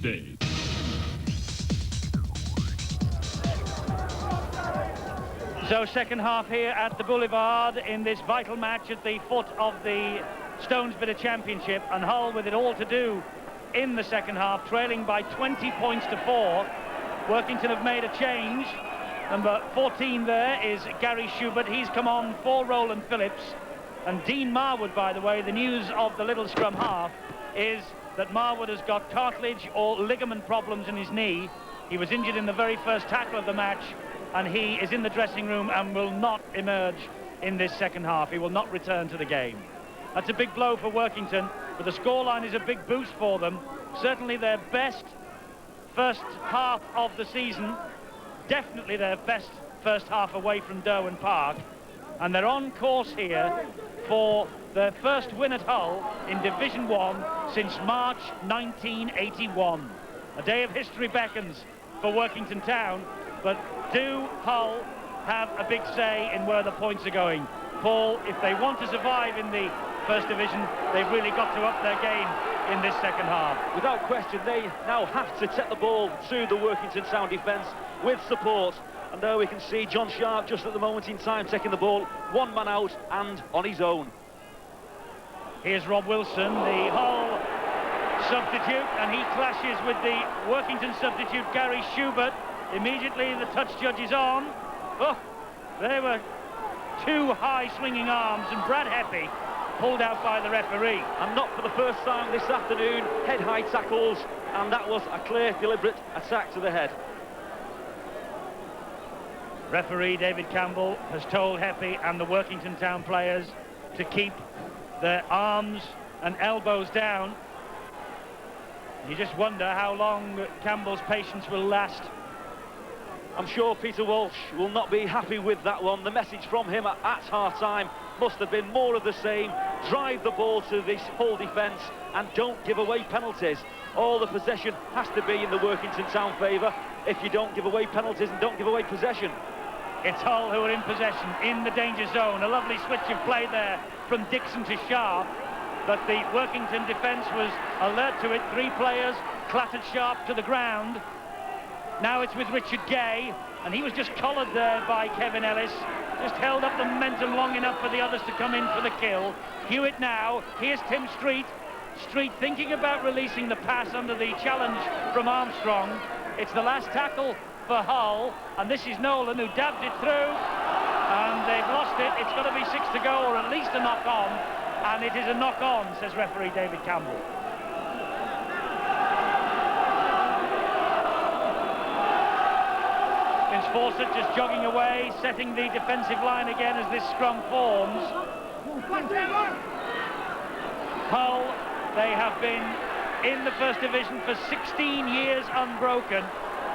Day. So second half here at the Boulevard in this vital match at the foot of the Stonesbitter Championship, and Hull with it all to do in the second half, trailing by 20 points to 4. Workington have made a change. Number 14 there is Gary Schubert. He's come on for Roland Phillips. And Dean Marwood, by the way, the news of the little scrum half is that Marwood has got cartilage or ligament problems in his knee. He was injured in the very first tackle of the match, and he is in the dressing room and will not emerge in this second half. He will not return to the game. That's a big blow for Workington, but the scoreline is a big boost for them. Certainly their best first half of the season, definitely their best first half away from Derwent Park, and they're on course here for their first win at Hull in Division 1 since March 1981. A day of history beckons for Workington Town, but do Hull have a big say in where the points are going? Paul, if they want to survive in the First Division, they've really got to up their game in this second half. Without question, they now have to set the ball to the Workington Town defence with support. And there we can see John Sharp just at the moment in time taking the ball, one man out and on his own. Here's Rob Wilson, the Hull substitute, and he clashes with the Workington substitute Gary Schubert. Immediately the touch judge is on. Oh, there were two high swinging arms, and Brad Heppy pulled out by the referee. And not for the first time this afternoon, head high tackles, and that was a clear, deliberate attack to the head. Referee David Campbell has told Heppy and the Workington Town players to keep their arms and elbows down. You just wonder how long Campbell's patience will last. I'm sure Peter Walsh will not be happy with that one. The message from him at half-time must have been more of the same. Drive the ball to this Hull defence and don't give away penalties. All the possession has to be in the Workington Town favour if you don't give away penalties and don't give away possession. It's Hull who are in possession, in the danger zone. A lovely switch of play there from Dixon to Sharp, but the Workington defence was alert to it. Three players clattered Sharp to the ground. Now it's with Richard Gay, and he was just collared there by Kevin Ellis. Just held up the momentum long enough for the others to come in for the kill. Hewitt now, here's Tim Street. Street thinking about releasing the pass under the challenge from Armstrong. It's the last tackle for Hull, and this is Nolan who dabbed it through, and they've lost it. It's got to be 6 to go, or at least a knock-on, and it is a knock-on, says referee David Campbell. Vince Fawcett just jogging away, setting the defensive line again as this scrum forms. Hull, they have been in the First Division for 16 years unbroken.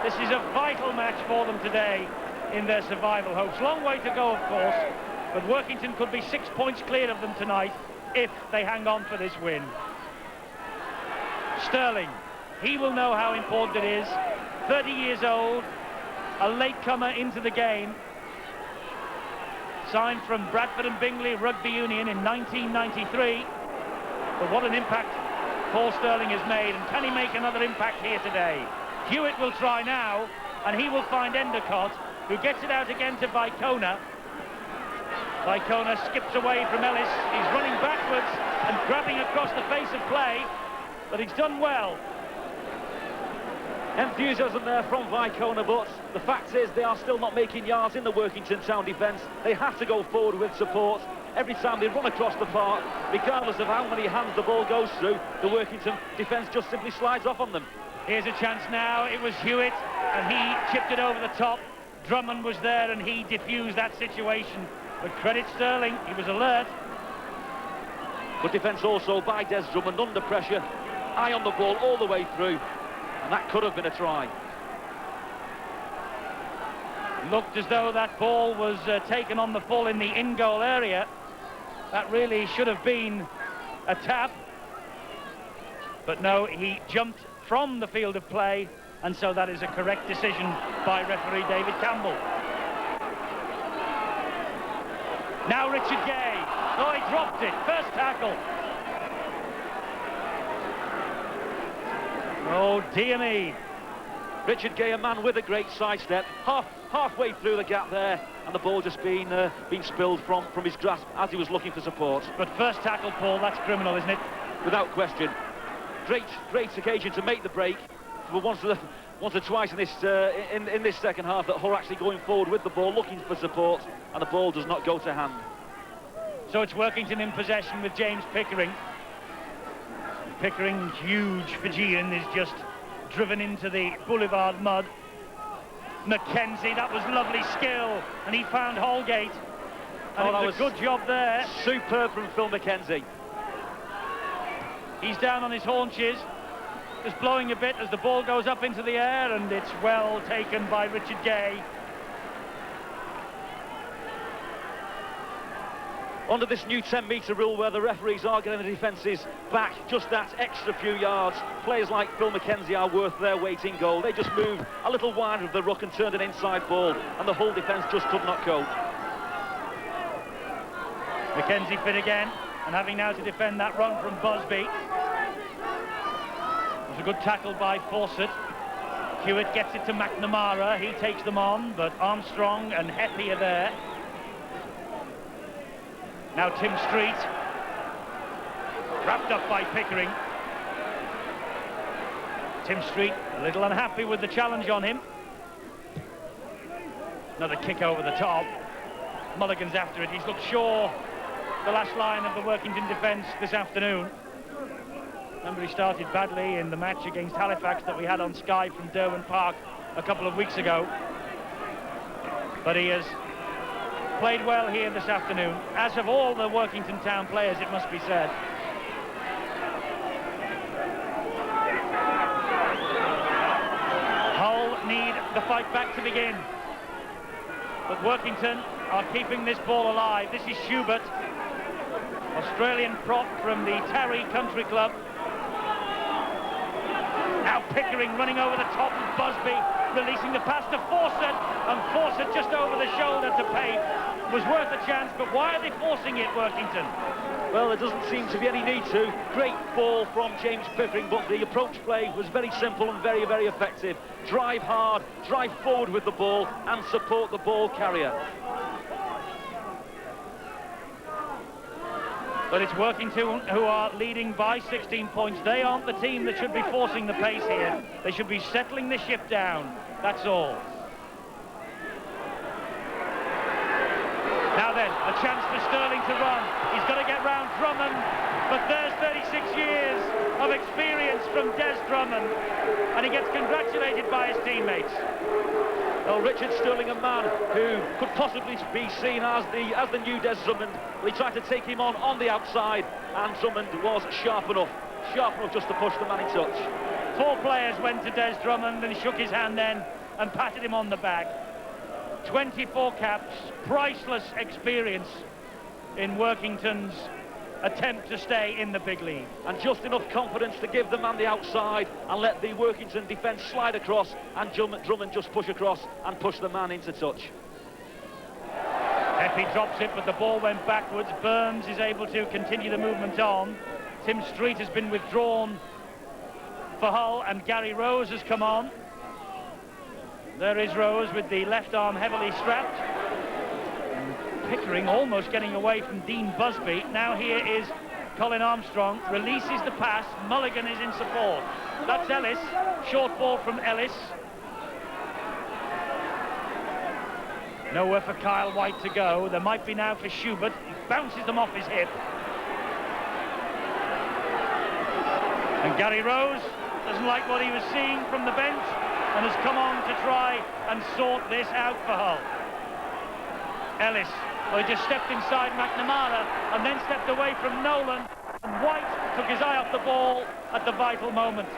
This is a vital match for them today in their survival hopes. Long way to go, of course, but Workington could be 6 points clear of them tonight if they hang on for this win. Sterling, he will know how important it is. 30 years old, a latecomer into the game. Signed from Bradford and Bingley Rugby Union in 1993. But what an impact Paul Sterling has made, and can he make another impact here today? Hewitt will try now, and he will find Endicott, who gets it out again to Vicona. Vicona skips away from Ellis. He's running backwards and grabbing across the face of play, but he's done well. Enthusiasm there from Vicona, but the fact is they are still not making yards in the Workington Town defence. They have to go forward with support. Every time they run across the park, regardless of how many hands the ball goes through, the Workington defence just simply slides off on them. Here's a chance now. It was Hewitt, and he chipped it over the top. Drummond was there, and he diffused that situation. But credit Sterling, he was alert. Good defence also by Des Drummond under pressure. Eye on the ball all the way through, and that could have been a try. Looked as though that ball was taken on the full in the in-goal area. That really should have been a tap. But no, he jumped from the field of play, and so that is a correct decision by referee David Campbell. Now Richard Gay. Oh, he dropped it. First tackle. Oh, dear me. Richard Gay, a man with a great sidestep, halfway through the gap there, and the ball just been spilled from his grasp as he was looking for support. But first tackle, Paul, that's criminal, isn't it? Without question. Great occasion to make the break. For once or twice in this second half that Hull actually going forward with the ball, looking for support, and the ball does not go to hand. So it's Workington in possession with James Pickering. Pickering, huge Fijian, is just driven into the boulevard mud. Mackenzie, that was lovely skill, and he found Holgate. And it was a good job there. Superb from Phil Mackenzie. He's down on his haunches, just blowing a bit as the ball goes up into the air, and it's well taken by Richard Gay. Under this new 10-metre rule where the referees are getting the defences back just that extra few yards, players like Phil Mackenzie are worth their weight in goal. They just moved a little wider of the ruck and turned an inside ball, and the Hull defence just could not cope. Mackenzie fit again, and having now to defend that run from Busby. It was a good tackle by Fawcett. Hewitt gets it to McNamara. He takes them on, but Armstrong and Heppy are there. Now Tim Street, wrapped up by Pickering. Tim Street a little unhappy with the challenge on him. Another kick over the top. Mulligan's after it. He's looked sure, the last line of the Workington defence this afternoon. Remember, he started badly in the match against Halifax that we had on Sky from Derwent Park a couple of weeks ago. But he has played well here this afternoon, as have all the Workington Town players, it must be said. Hull need the fight back to begin, but Workington are keeping this ball alive. This is Schubert, Australian prop from the Tarry Country Club. Now Pickering running over the top of Busby, releasing the pass to Fawcett, and Fawcett just over the shoulder to Pate. Was worth a chance, but why are they forcing it, Workington? Well, there doesn't seem to be any need to. Great ball from James Pickering, but the approach play was very simple and very, very effective. Drive hard, drive forward with the ball, and support the ball carrier. But it's Workington who are leading by 16 points. They aren't the team that should be forcing the pace here. They should be settling the ship down. That's all. Now then, a chance for Sterling to run. He's got to get round Drummond, but there's 36 years of experience from Des Drummond, and he gets congratulated by his teammates. Well, Richard Sterling, a man who could possibly be seen as the new Des Drummond. Well, he tried to take him on the outside, and Drummond was sharp enough just to push the man in touch. 4 players went to Des Drummond and shook his hand then and patted him on the back. 24 caps, priceless experience in Workington's attempt to stay in the big league. And just enough confidence to give the man the outside and let the Workington defence slide across, and Drummond just push across and push the man into touch. Effie drops it, but the ball went backwards. Burns is able to continue the movement on. Tim Street has been withdrawn for Hull, and Gary Rose has come on. There is Rose with the left arm heavily strapped. Pickering almost getting away from Dean Busby. Now here is Colin Armstrong, releases the pass. Mulligan is in support. That's Ellis. Short ball from Ellis. Nowhere for Kyle White to go. There might be now for Schubert. He bounces them off his hip. And Gary Rose doesn't like what he was seeing from the bench and has come on to try and sort this out for Hull. Ellis, well, he just stepped inside McNamara and then stepped away from Nolan, and White took his eye off the ball at the vital moment.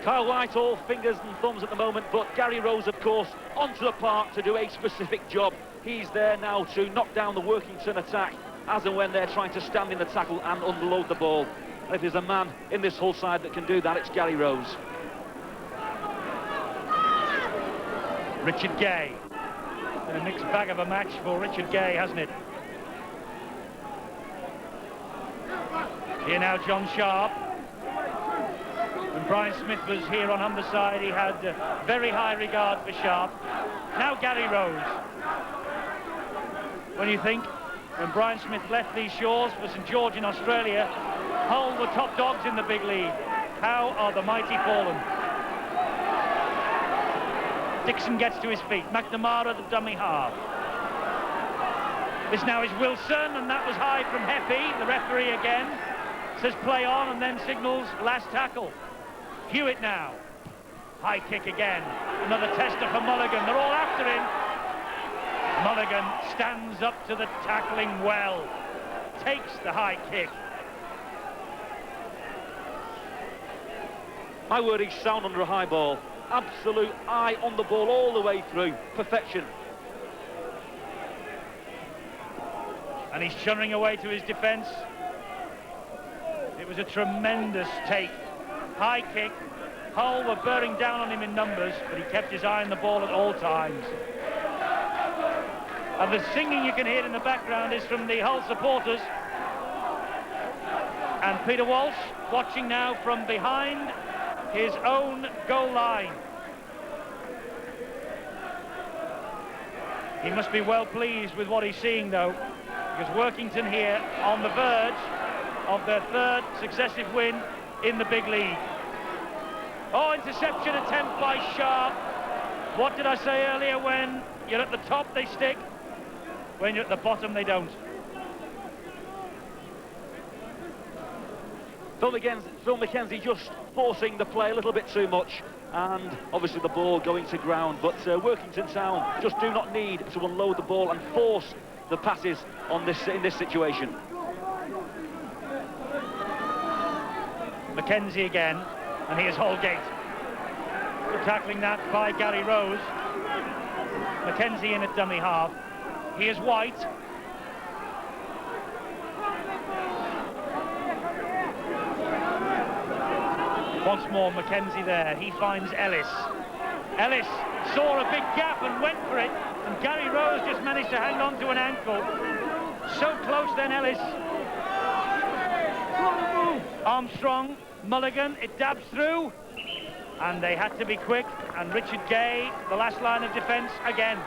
Kyle White all fingers and thumbs at the moment, but Gary Rose, of course, onto the park to do a specific job. He's there now to knock down the Workington attack as and when they're trying to stand in the tackle and unload the ball. If there's a man in this Hull side that can do that, it's Gary Rose. Richard Gay. Been a mixed bag of a match for Richard Gay, hasn't it? Here now John Sharp. Brian Smith was here on Humberside. He had very high regard for Sharp. Now Gary Rose. When you think, when Brian Smith left these shores for St George in Australia, Hull were top dogs in the big league. How are the mighty fallen? Dixon gets to his feet. McNamara, the dummy half. This now is Wilson, and that was high from Heppy. The referee again says play on and then signals last tackle. Hewitt now. High kick again. Another tester for Mulligan. They're all after him. Mulligan stands up to the tackling well. Takes the high kick. My word, he's sound under a high ball. Absolute eye on the ball all the way through. Perfection. And he's churning away to his defence. It was a tremendous take. High kick. Hull were bearing down on him in numbers, but he kept his eye on the ball at all times. And the singing you can hear in the background is from the Hull supporters. And Peter Walsh watching now from behind his own goal line. He must be well pleased with what he's seeing, though, because Workington here on the verge of their third successive win in the big league. Oh, interception attempt by Sharp. What did I say earlier? When you're at the top, they stick. When you're at the bottom, they don't. Phil Mackenzie just forcing the play a little bit too much, and obviously the ball going to ground, but Workington Town just do not need to unload the ball and force the passes on in this situation. Mackenzie again, and here's Holgate. Good tackling that by Gary Rose. Mackenzie in at dummy half. Here's White. Once more Mackenzie there. He finds Ellis. Ellis saw a big gap and went for it, and Gary Rose just managed to hang on to an ankle. So close then, Ellis. Armstrong, Mulligan, it dabs through, and they had to be quick, and Richard Gay, the last line of defence again.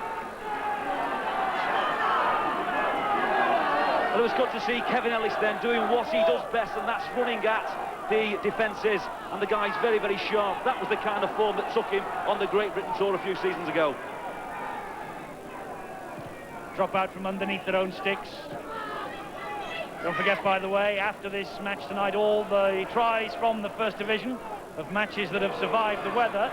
Well, it was good to see Kevin Ellis then doing what he does best, and that's running at the defences, and the guy's very, very sharp. That was the kind of form that took him on the Great Britain Tour a few seasons ago. Drop out from underneath their own sticks. Don't forget, by the way, after this match tonight, all the tries from the First Division of matches that have survived the weather.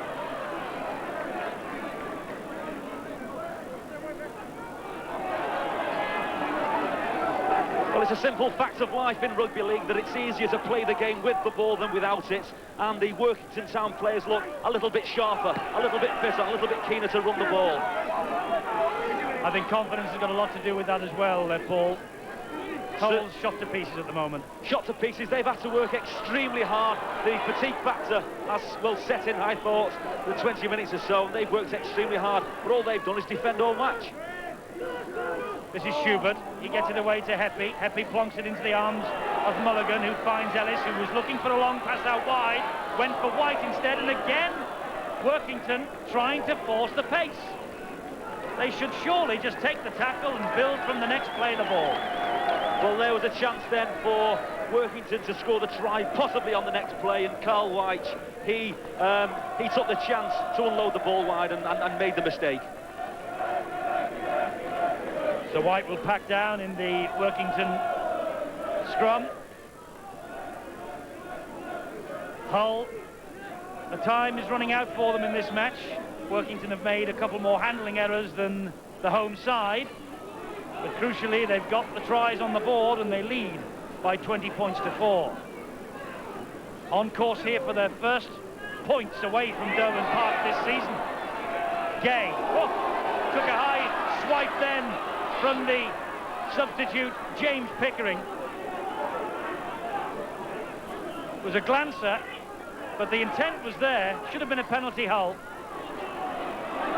Well, it's a simple fact of life in rugby league that it's easier to play the game with the ball than without it, and the Workington Town players look a little bit sharper, a little bit fitter, a little bit keener to run the ball. I think confidence has got a lot to do with that as well, Paul. Hull's shot to pieces at the moment. Shot to pieces. They've had to work extremely hard. The fatigue factor has, well, set in, I thought, the 20 minutes or so. They've worked extremely hard, but all they've done is defend all match. This is Schubert. He gets it away to Heppy. Heppy plonks it into the arms of Mulligan, who finds Ellis, who was looking for a long pass out wide. Went for White instead, and again, Workington trying to force the pace. They should surely just take the tackle and build from the next play the ball. Well, there was a chance then for Workington to score the try, possibly on the next play, and Carl White, he took the chance to unload the ball wide and made the mistake. So White will pack down in the Workington scrum. Hull, the time is running out for them in this match. Workington have made a couple more handling errors than the home side, but crucially they've got the tries on the board and they lead by 20 points to 4. On course here for their first points away from Durban Park this season. Gay took a high swipe then from the substitute James Pickering. It was a glancer, but the intent was there. Should have been a penalty, Hull.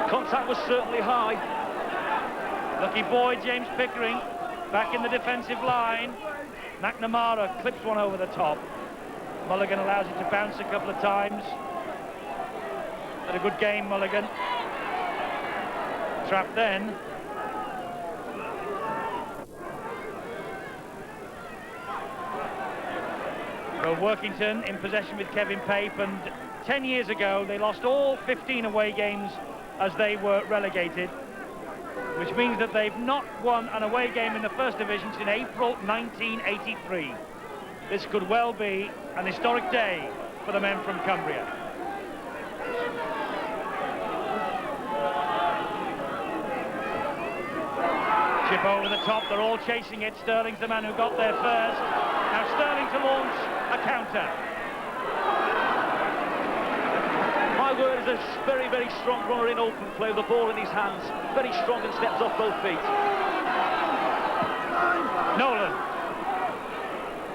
Contact was certainly high. Lucky boy, James Pickering, back in the defensive line. McNamara clips one over the top. Mulligan allows it to bounce a couple of times. Had a good game, Mulligan. Trap then. Well, Workington in possession with Kevin Pape, and 10 years ago they lost all 15 away games as they were relegated, which means that they've not won an away game in the First Division since April 1983. This could well be an historic day for the men from Cumbria. Chip over the top, they're all chasing it. Sterling's the man who got there first. Now Sterling to launch a counter. My word, is a very, very strong runner in open play with the ball in his hands. Very strong and steps off both feet. Nolan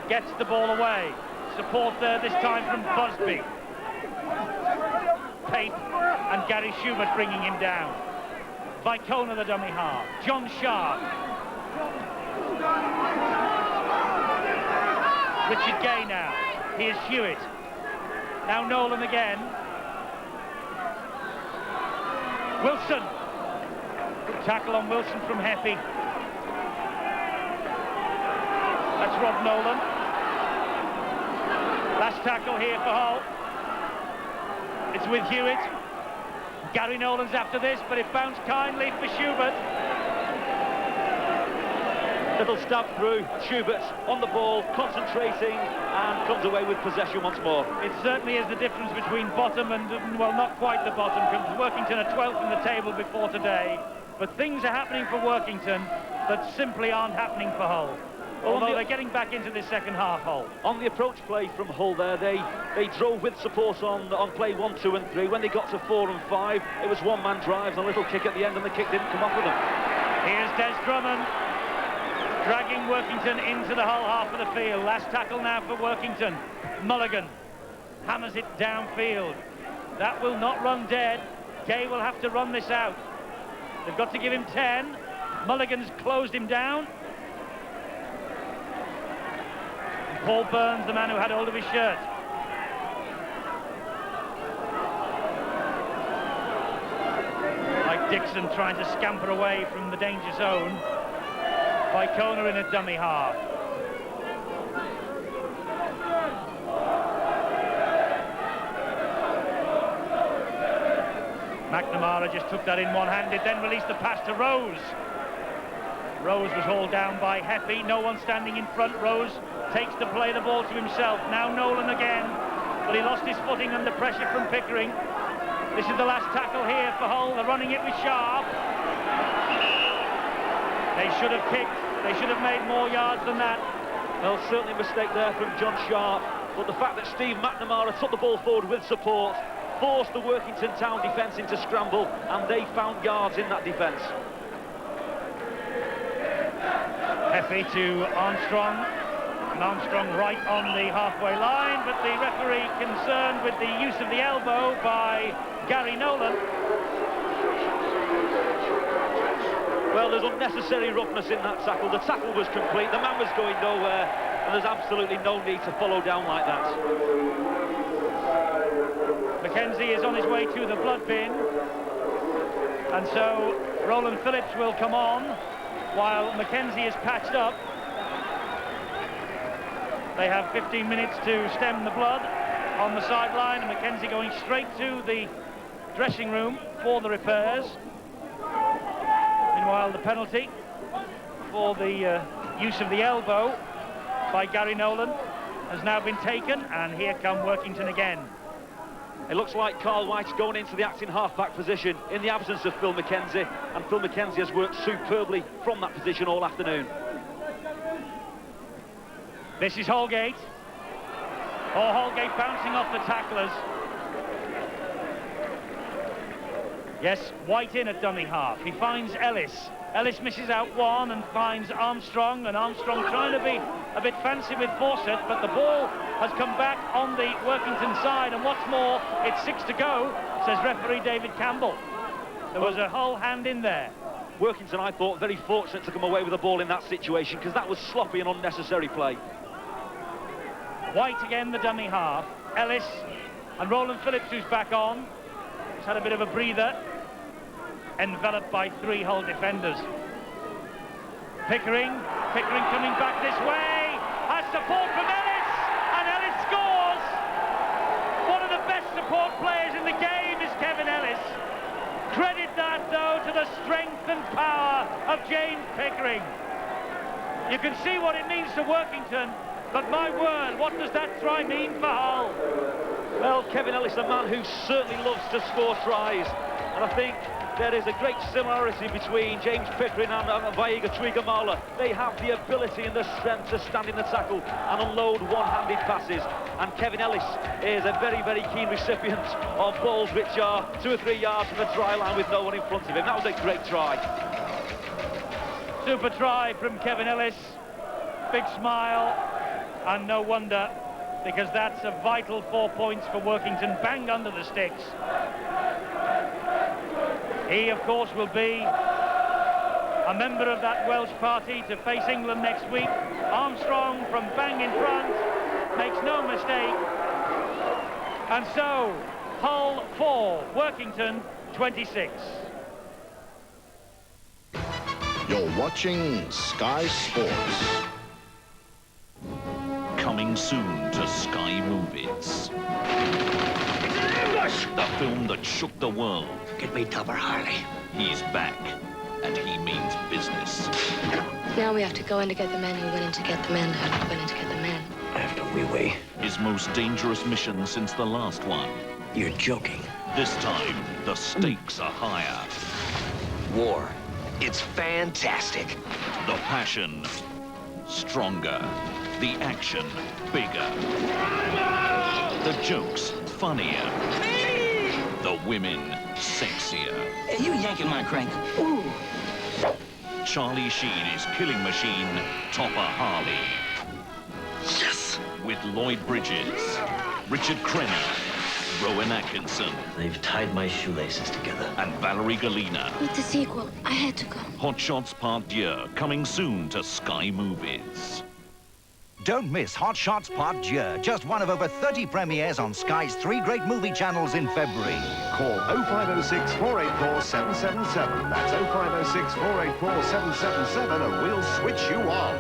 gets the ball away. Support there this time from Busby. Pape and Gary Schubert bringing him down. Vicona the dummy half. John Sharp. Richard Gay now. Here's Hewitt. Now Nolan again. Wilson. Good tackle on Wilson from Heffy. That's Rob Nolan. Last tackle here for Hull. It's with Hewitt. Gary Nolan's after this, but it bounced kindly for Schubert. Little stab through. Schubert on the ball, concentrating, and comes away with possession once more. It certainly is the difference between bottom and, well, not quite the bottom, because Workington are 12th in the table before today. But things are happening for Workington that simply aren't happening for Hull. Although they're getting back into this second half, Hull. On the approach play from Hull there, they drove with support on play 1, 2 and 3. When they got to 4 and 5, it was one-man drives, a little kick at the end, and the kick didn't come off with them. Here's Des Drummond, dragging Workington into the Hull half of the field. Last tackle now for Workington. Mulligan hammers it downfield. That will not run dead. Gay will have to run this out. They've got to give him 10. Mulligan's closed him down. Paul Burns, the man who had hold of his shirt. Mike Dixon trying to scamper away from the danger zone. Vicona in a dummy half. McNamara just took that in one-handed, then released the pass to Rose. Rose was hauled down by Heffy. No one standing in front. Rose takes to play the ball to himself. Now Nolan again, but he lost his footing under pressure from Pickering. This is the last tackle here for Hull. They're running it with Sharp. They should have kicked. They should have made more yards than that. Well, certainly a mistake there from John Sharp, but the fact that Steve McNamara took the ball forward with support forced the Workington Town defence into scramble, and they found yards in that defence. Heffy to Armstrong, and Armstrong right on the halfway line, but the referee concerned with the use of the elbow by Gary Nolan. Well, there's unnecessary roughness in that tackle. The tackle was complete, the man was going nowhere, and there's absolutely no need to follow down like that. Mackenzie is on his way to the blood bin, and so Roland Phillips will come on while Mackenzie is patched up. They have 15 minutes to stem the blood on the sideline, and Mackenzie going straight to the dressing room for the repairs. Meanwhile, the penalty for the use of the elbow by Gary Nolan has now been taken, and here come Workington again. It looks like Carl White's going into the acting half-back position in the absence of Phil Mackenzie, and Phil Mackenzie has worked superbly from that position all afternoon. This is Holgate. Oh, Holgate bouncing off the tacklers. Yes, White in at dummy half. He finds Ellis. Ellis misses out one and finds Armstrong, and Armstrong trying to be a bit fancy with Fawcett, but the ball has come back on the Workington side, and what's more, it's 6 to go, says referee David Campbell. There was a whole hand in there. Workington, I thought, very fortunate to come away with the ball in that situation, because that was sloppy and unnecessary play. White again, the dummy half. Ellis and Roland Phillips, who's back on. He's had a bit of a breather. Enveloped by 3 Hull defenders. Pickering coming back this way. Has support from Ellis, and Ellis scores. One of the best support players in the game is Kevin Ellis. Credit that, though, to the strength and power of James Pickering. You can see what it means to Workington, but my word, what does that try mean for Hull? Well, Kevin Ellis, a man who certainly loves to score tries, and I think there is a great similarity between James Pickering and Vaiga Trigamala. They have the ability and the strength to stand in the tackle and unload one-handed passes. And Kevin Ellis is a very, very keen recipient of balls which are 2 or 3 yards from the try line with no one in front of him. That was a great try. Super try from Kevin Ellis. Big smile, and no wonder, because that's a vital 4 points for Workington, bang under the sticks. He, of course, will be a member of that Welsh party to face England next week. Armstrong from bang in front, makes no mistake. And so, Hull 4, Workington 26. You're watching Sky Sports. Coming soon to Sky Movies. The film that shook the world. Get me Tupper Harley. He's back, and he means business. Now we have to go in to get the men who went in to get the men who went in to get the men. After we wait. His most dangerous mission since the last one. You're joking. This time, the stakes are higher. War. It's fantastic. The passion, stronger. The action, bigger. The jokes, funnier. The women, sexier. Hey, you yanking my crank. Ooh. Charlie Sheen is killing machine, Topper Harley. Yes. With Lloyd Bridges, Richard Crenna, Rowan Atkinson. They've tied my shoelaces together. And Valerie Galina. With the sequel, I had to go. Hot Shots Part 2, coming soon to Sky Movies. Don't miss Hot Shots Part 2, just one of over 30 premieres on Sky's 3 great movie channels in February. Call 0506 484 777. That's 0506 484 777 and we'll switch you on.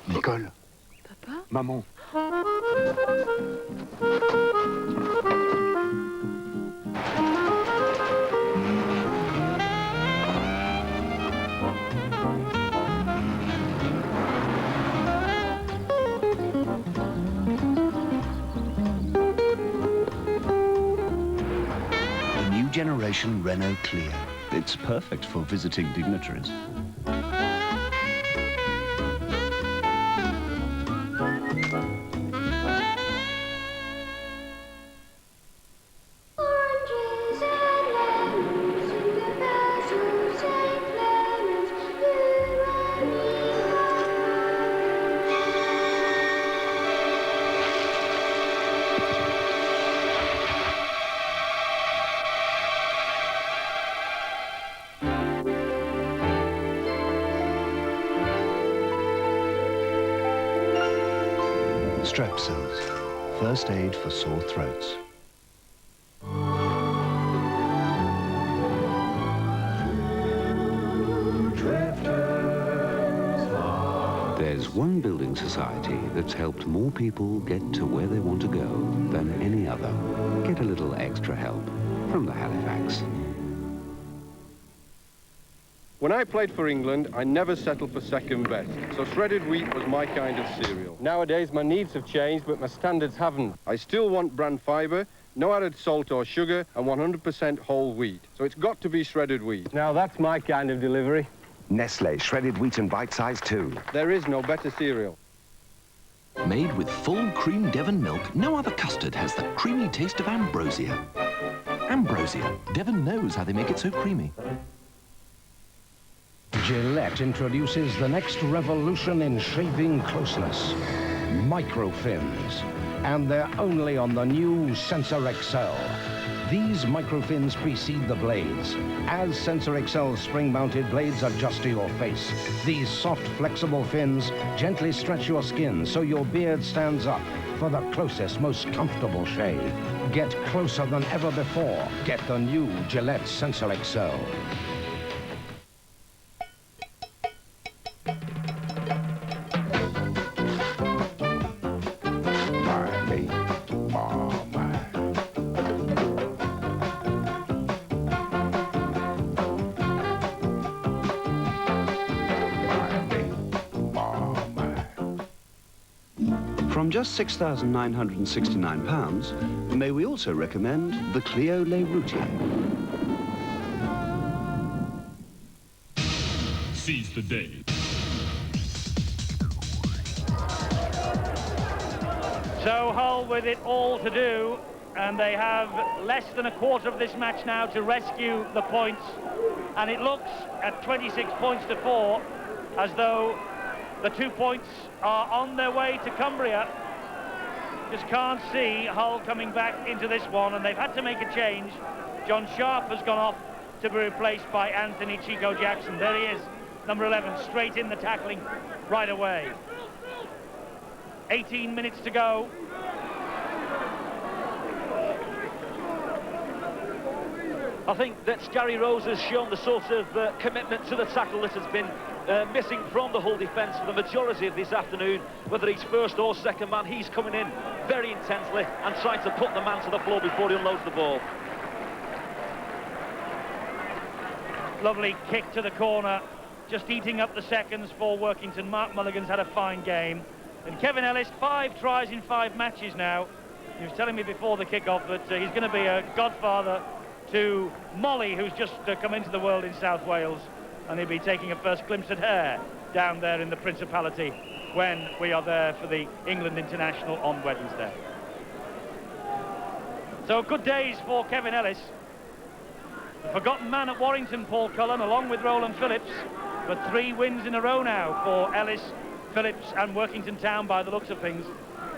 Nicole. Papa? Maman. Generation Renault Clio. It's perfect for visiting dignitaries. Strepsils, first aid for sore throats. There's one building society that's helped more people get to where they want to go than any other. Get a little extra help from the Halifax. When I played for England, I never settled for second best, so shredded wheat was my kind of cereal. Nowadays, my needs have changed, but my standards haven't. I still want bran fibre, no added salt or sugar, and 100% whole wheat. So it's got to be shredded wheat. Now that's my kind of delivery. Nestle, shredded wheat and bite size too. There is no better cereal. Made with full cream Devon milk, no other custard has the creamy taste of Ambrosia. Ambrosia. Devon knows how they make it so creamy. Gillette introduces the next revolution in shaving closeness. Microfins. And they're only on the new Sensor XL. These microfins precede the blades. As Sensor XL's spring-mounted blades adjust to your face, these soft, flexible fins gently stretch your skin so your beard stands up for the closest, most comfortable shave. Get closer than ever before. Get the new Gillette Sensor XL. From just £6,969, may we also recommend the Clio Le Routier. Seize the day. So Hull with it all to do, and they have less than a quarter of this match now to rescue the points, and it looks at 26 points to 4 as though the 2 points are on their way to Cumbria. Just can't see Hull coming back into this one, and they've had to make a change. John Sharp has gone off to be replaced by Anthony Chico Jackson. There he is, number 11, straight in the tackling right away. 18 minutes to go. I think that Gary Rose has shown the sort of commitment to the tackle that has been missing from the Hull defence for the majority of this afternoon. Whether he's first or second man, he's coming in very intensely and trying to put the man to the floor before he unloads the ball. Lovely kick to the corner, just eating up the seconds for Workington. Mark Mulligan's had a fine game. And Kevin Ellis, 5 tries in 5 matches now. He was telling me before the kick-off that he's going to be a godfather to Molly, who's just come into the world in South Wales, and he'll be taking a first glimpse at her down there in the Principality when we are there for the England International on Wednesday. So good days for Kevin Ellis. The forgotten man at Warrington, Paul Cullen, along with Roland Phillips, but 3 wins in a row now for Ellis, Phillips and Workington Town by the looks of things.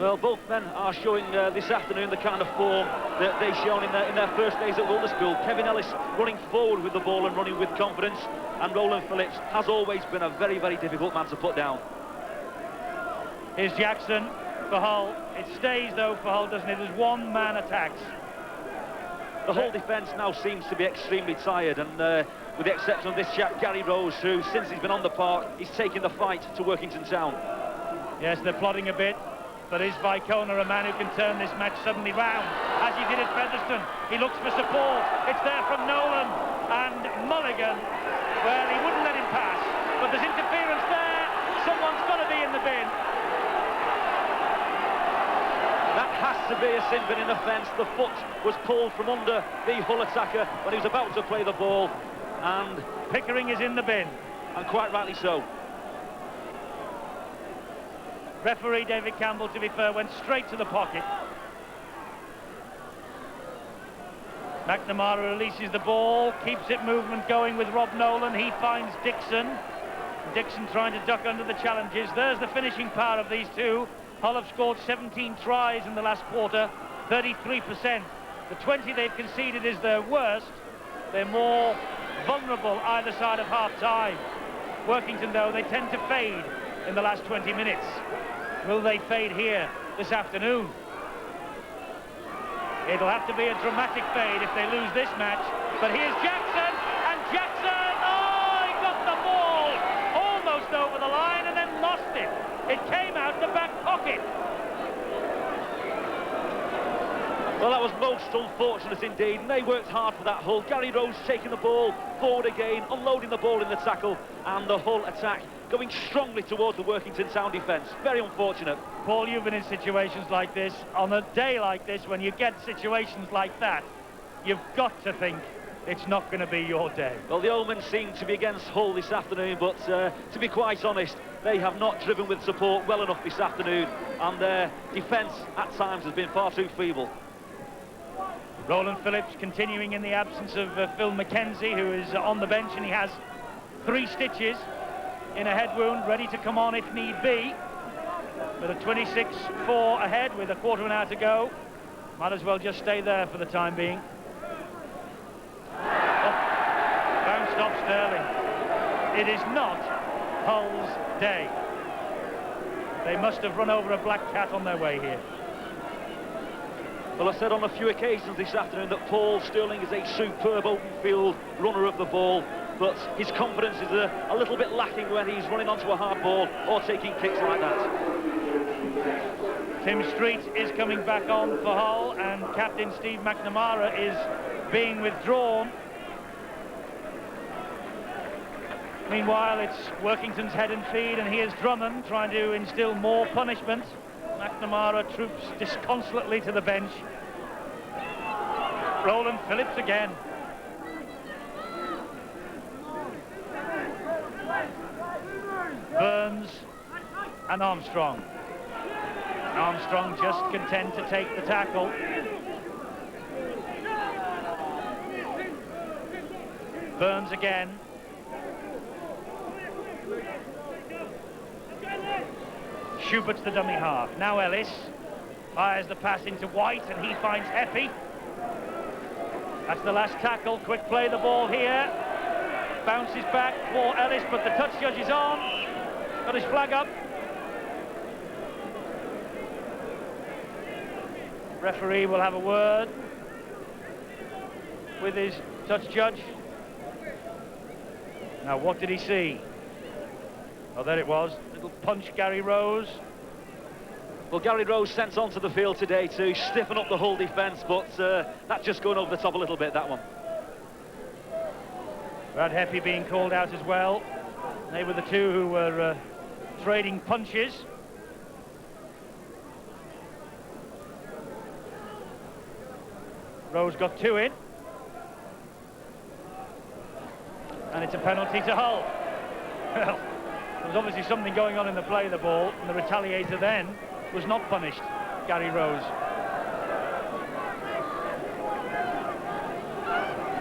Well, both men are showing this afternoon the kind of form that they've shown in their first days at Wilderspool. Kevin Ellis running forward with the ball and running with confidence, and Roland Phillips has always been a very, very difficult man to put down. Here's Jackson for Hull. It stays, though, for Hull, doesn't it? There's 1-man attacks. The Hull defence now seems to be extremely tired, and with the exception of this chap, Gary Rose, who, since he's been on the park, he's taking the fight to Workington Town. Yes, they're plodding a bit. But is Vicona a man who can turn this match suddenly round, as he did at Featherstone? He looks for support. It's there from Nolan and Mulligan. Well, he wouldn't let him pass, but there's interference there. Someone's got to be in the bin. That has to be a sin bin in offence. The foot was pulled from under the Hull attacker when he was about to play the ball, and Pickering is in the bin. And quite rightly so. Referee David Campbell, to be fair, went straight to the pocket. McNamara releases the ball, keeps it movement going with Rob Nolan. He finds Dixon. Dixon trying to duck under the challenges. There's the finishing power of these two. Hull have scored 17 tries in the last quarter, 33%. The 20 they've conceded is their worst. They're more vulnerable either side of half-time. Workington, though, they tend to fade in the last 20 minutes. Will they fade here this afternoon? It'll have to be a dramatic fade if they lose this match. But here's Jackson, and Jackson, oh, he got the ball almost over the line and then lost it. It came out the back pocket. Well, that was most unfortunate indeed, and they worked hard for that Hull. Gary Rose taking the ball forward again, unloading the ball in the tackle, and the Hull attack going strongly towards the Workington Town defence. Very unfortunate. Paul, you've been in situations like this. On a day like this, when you get situations like that, you've got to think it's not going to be your day. Well, the omens seem to be against Hull this afternoon, but to be quite honest, they have not driven with support well enough this afternoon, and their defence at times has been far too feeble. Roland Phillips continuing in the absence of Phil McKenzie, who is on the bench, and he has 3 stitches in a head wound, ready to come on if need be. With a 26-4 ahead with a quarter of an hour to go. Might as well just stay there for the time being. Sterling. It is not Hull's day. They must have run over a black cat on their way here. Well, I said on a few occasions this afternoon that Paul Sterling is a superb open field runner of the ball, but his confidence is a little bit lacking when he's running onto a hard ball or taking kicks like that. Tim Street is coming back on for Hull, and Captain Steve McNamara is being withdrawn. Meanwhile, it's Workington's head and feed, and here's Drummond trying to instill more punishment. McNamara troops disconsolately to the bench. Roland Phillips again. Burns and Armstrong. Armstrong just content to take the tackle. Burns again. Schubert's the dummy half. Now Ellis fires the pass into White, and he finds Eppie. That's the last tackle. Quick play the ball here. Bounces back for Ellis, but the touch judge is on. Got his flag up. Referee will have a word with his touch judge. Now, what did he see? Oh, there it was. Little punch, Gary Rose. Well, Gary Rose sent onto the field today to stiffen up the Hull defence, but that's just going over the top a little bit, that one. Brad Heppy being called out as well. They were the two who were trading punches. Rose got two in. And it's a penalty to Hull. Well, there was obviously something going on in the play of the ball, and the retaliator then was not punished, Gary Rose.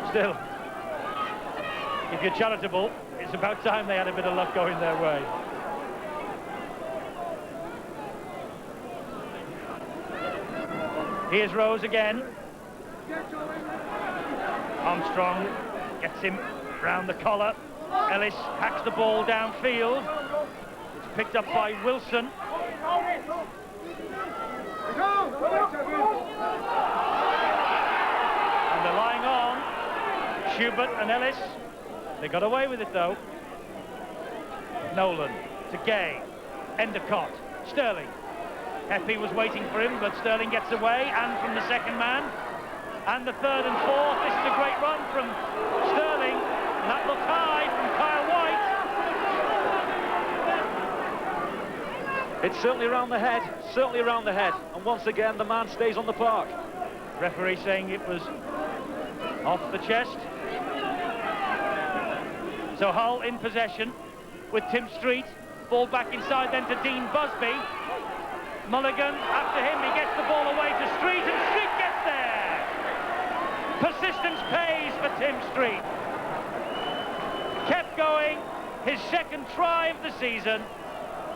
Still, if you're charitable, it's about time they had a bit of luck going their way. Here's Rose again. Armstrong gets him round the collar. Ellis hacks the ball downfield. It's picked up by Wilson. And they're lying on. Schubert and Ellis. They got away with it though. Nolan to Gay. Endicott. Sterling. Heppy was waiting for him, but Sterling gets away, and from the second man. And the third and fourth. This is a great run from Sterling. And that looks high from Kyle White. It's certainly around the head, certainly around the head. And once again, the man stays on the park. Referee saying it was off the chest. So Hull in possession with Tim Street. Ball back inside then to Dean Busby. Mulligan after him, he gets the ball away to Street, and Street gets there. Persistence pays for Tim Street. Kept going, his second try of the season,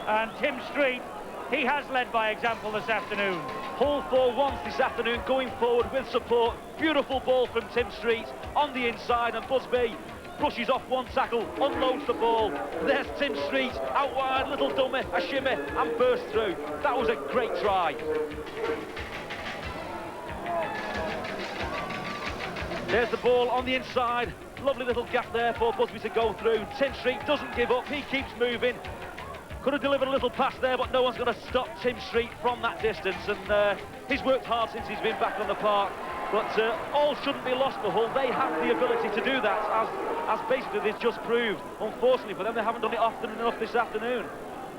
and Tim Street, he has led by example this afternoon. Hull for once this afternoon, going forward with support. Beautiful ball from Tim Street on the inside, and Busby brushes off one tackle, unloads the ball. There's Tim Street, out wide, little dummy, a shimmy, and burst through. That was a great try. There's the ball on the inside. Lovely little gap there for Busby to go through. Tim Street doesn't give up, he keeps moving. Could have delivered a little pass there, but no one's going to stop Tim Street from that distance, and he's worked hard since he's been back on the park. But all shouldn't be lost for Hull. They have the ability to do that, as basically they've just proved. Unfortunately for them, they haven't done it often enough this afternoon.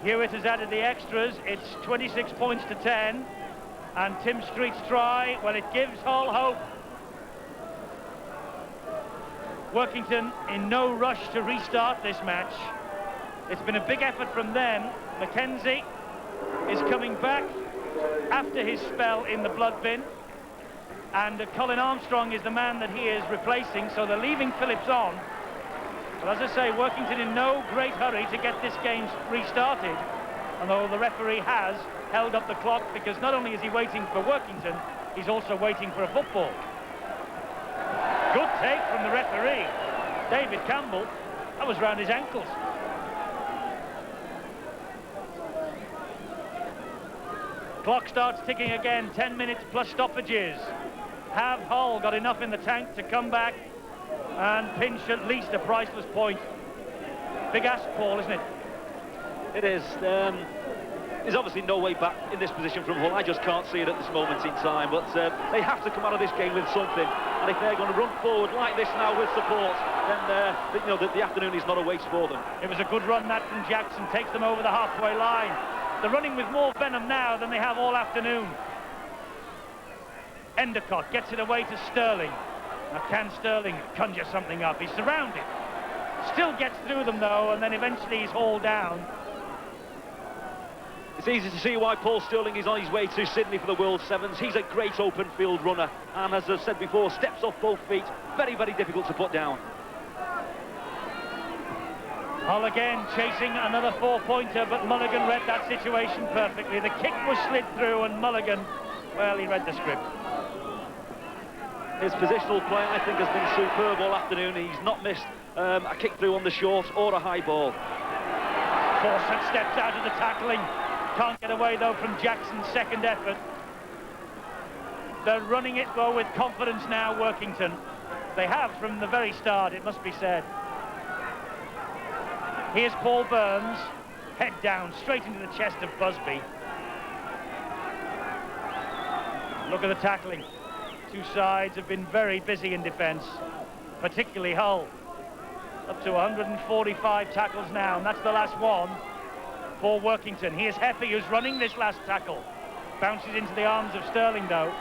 Hewitt has added the extras. It's 26 points to 10. And Tim Street's try, well, it gives Hull hope. Workington in no rush to restart this match. It's been a big effort from them. Mackenzie is coming back after his spell in the blood bin. And Colin Armstrong is the man that he is replacing, so they're leaving Phillips on. But as I say, Workington in no great hurry to get this game restarted, although the referee has held up the clock, because not only is he waiting for Workington, he's also waiting for a football. Good take from the referee, David Campbell. That was round his ankles. Clock starts ticking again, 10 minutes plus stoppages. Have Hull got enough in the tank to come back and pinch at least a priceless point? Big ask, Paul, isn't it? It is. There's obviously no way back in this position from Hull. I just can't see it at this moment in time. But they have to come out of this game with something. And if they're going to run forward like this now with support, then you know the afternoon is not a waste for them. It was a good run, that from Jackson. Takes them over the halfway line. They're running with more venom now than they have all afternoon. Endicott gets it away to Sterling. Now, can Sterling conjure something up? He's surrounded. Still gets through them, though, and then eventually he's hauled down. It's easy to see why Paul Sterling is on his way to Sydney for the World Sevens. He's a great open field runner, and as I've said before, steps off both feet. Very, very difficult to put down. Hull again chasing another 4-pointer, but Mulligan read that situation perfectly. The kick was slid through, and Mulligan, well, he read the script. His positional play, I think, has been superb all afternoon. He's not missed a kick through on the short or a high ball. Fawcett steps out of the tackling. Can't get away, though, from Jackson's second effort. They're running it, though, with confidence now, Workington. They have from the very start, it must be said. Here's Paul Burns, head down, straight into the chest of Busby. Look at the tackling. Two sides have been very busy in defence, particularly Hull. Up to 145 tackles now, and that's the last one for Workington. Here's Heffy, who's running this last tackle. Bounces into the arms of Sterling, though.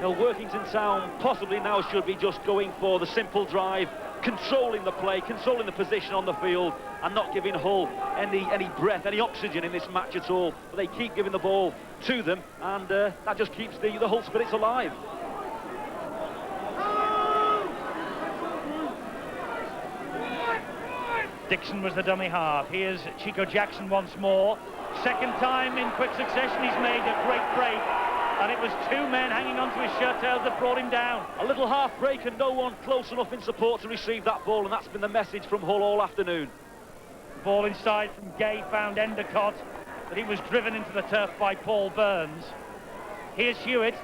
Well, Workington Town possibly now should be just going for the simple drive, controlling the play, controlling the position on the field, and not giving Hull any breath, any oxygen in this match at all. But they keep giving the ball to them, and that just keeps the Hull spirits alive. Dixon was the dummy half. Here's Chico Jackson once more. Second time in quick succession he's made a great break, and it was two men hanging onto his shirt tails that brought him down. A little half break and no one close enough in support to receive that ball, and that's been the message from Hull all afternoon. Ball inside from Gay found Endicott, but he was driven into the turf by Paul Burns. Here's Hewitt,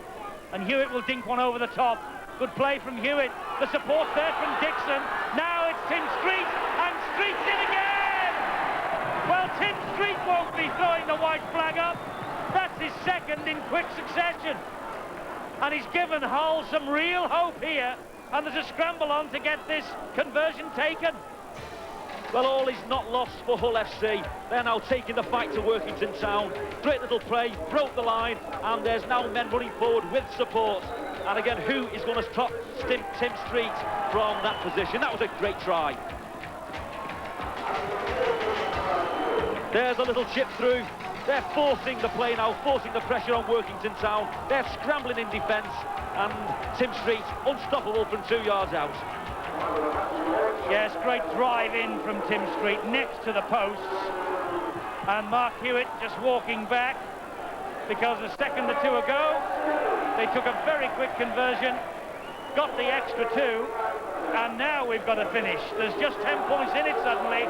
and Hewitt will dink one over the top. Good play from Hewitt. The support's there from Dixon. Now it's Tim Street, and Street's in again! Well, Tim Street won't be throwing the white flag up. That's his second in quick succession. And he's given Hull some real hope here, and there's a scramble on to get this conversion taken. Well, all is not lost for Hull FC. They're now taking the fight to Workington Town. Great little play, broke the line, and there's now men running forward with support. And again, who is going to stop Tim Street from that position? That was a great try. There's a little chip through. They're forcing the play now, forcing the pressure on Workington Town. They're scrambling in defence, and Tim Street unstoppable from 2 yards out. Yes, great drive in from Tim Street next to the posts, and Mark Hewitt just walking back because a second or two ago they took a very quick conversion, got the extra two, and now we've got to finish. There's just 10 points in it suddenly.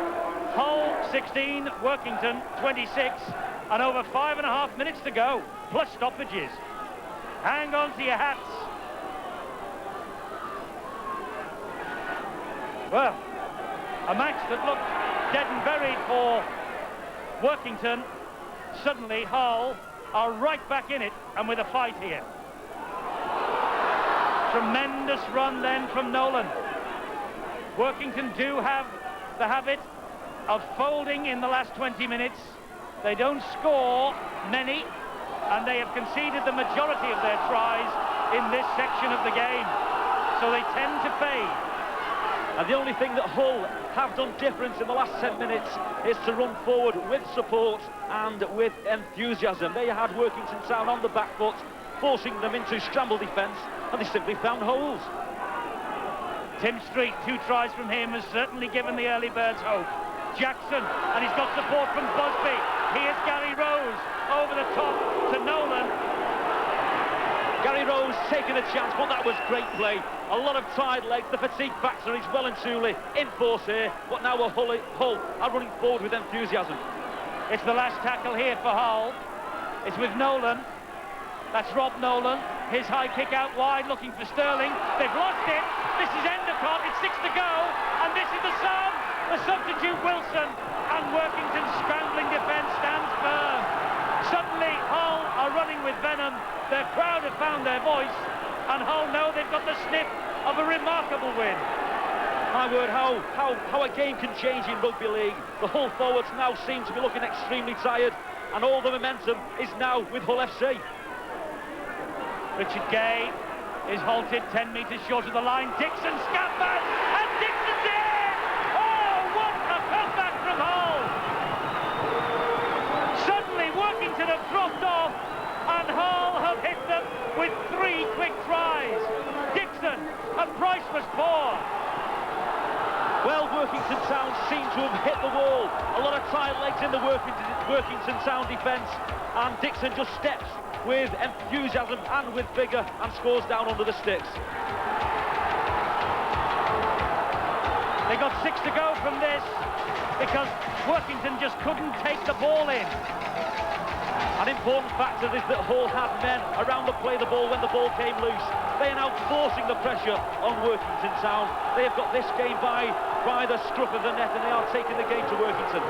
Hull 16, Workington 26, and over 5.5 minutes to go, plus stoppages. Hang on to your hats. Well, a match that looked dead and buried for Workington. Suddenly, Hull are right back in it and with a fight here. Tremendous run then from Nolan. Workington do have the habit of folding in the last 20 minutes. They don't score many, and they have conceded the majority of their tries in this section of the game. So they tend to fade. And the only thing that Hull have done different in the last 10 minutes is to run forward with support and with enthusiasm. They had Workington Town on the back foot, forcing them into scramble defence, and they simply found holes. Tim Street, 2 tries from him, has certainly given the early birds hope. Jackson, and he's got support from Busby. Here's Gary Rose over the top to Nolan. Gary Rose taking a chance, but that was great play. A lot of tired legs. The fatigue factor is well and truly in force here, but now Hull are running forward with enthusiasm. It's the last tackle here for Hull. It's with Nolan. That's Rob Nolan. His high kick out wide, looking for Sterling. They've lost it. This is Endicott. It's 6 to go, and this is the sub. The substitute Wilson, and Workington's scrambling defence stands firm. Suddenly, Hull are running with venom. Their crowd have found their voice, and Hull know they've got the snip of a remarkable win. My word, how a game can change in rugby league. The Hull forwards now seem to be looking extremely tired, and all the momentum is now with Hull FC. Richard Gay is halted 10 metres short of the line. Dixon scampered, and Dixon's in! Oh, what a comeback from Hull! Suddenly, Workington have dropped off, and Hull have hit them with 3 quick tries. Dixon, a priceless ball. Well, Workington Town seem to have hit the wall. A lot of tired legs in the Workington Town defence, and Dixon just steps with enthusiasm and with vigour and scores down under the sticks. They got 6 to go from this because Workington just couldn't take the ball in. An important factor is that Hull had men around to play the ball when the ball came loose. They are now forcing the pressure on Workington Town. They have got this game by the scruff of the net, and they are taking the game to Workington.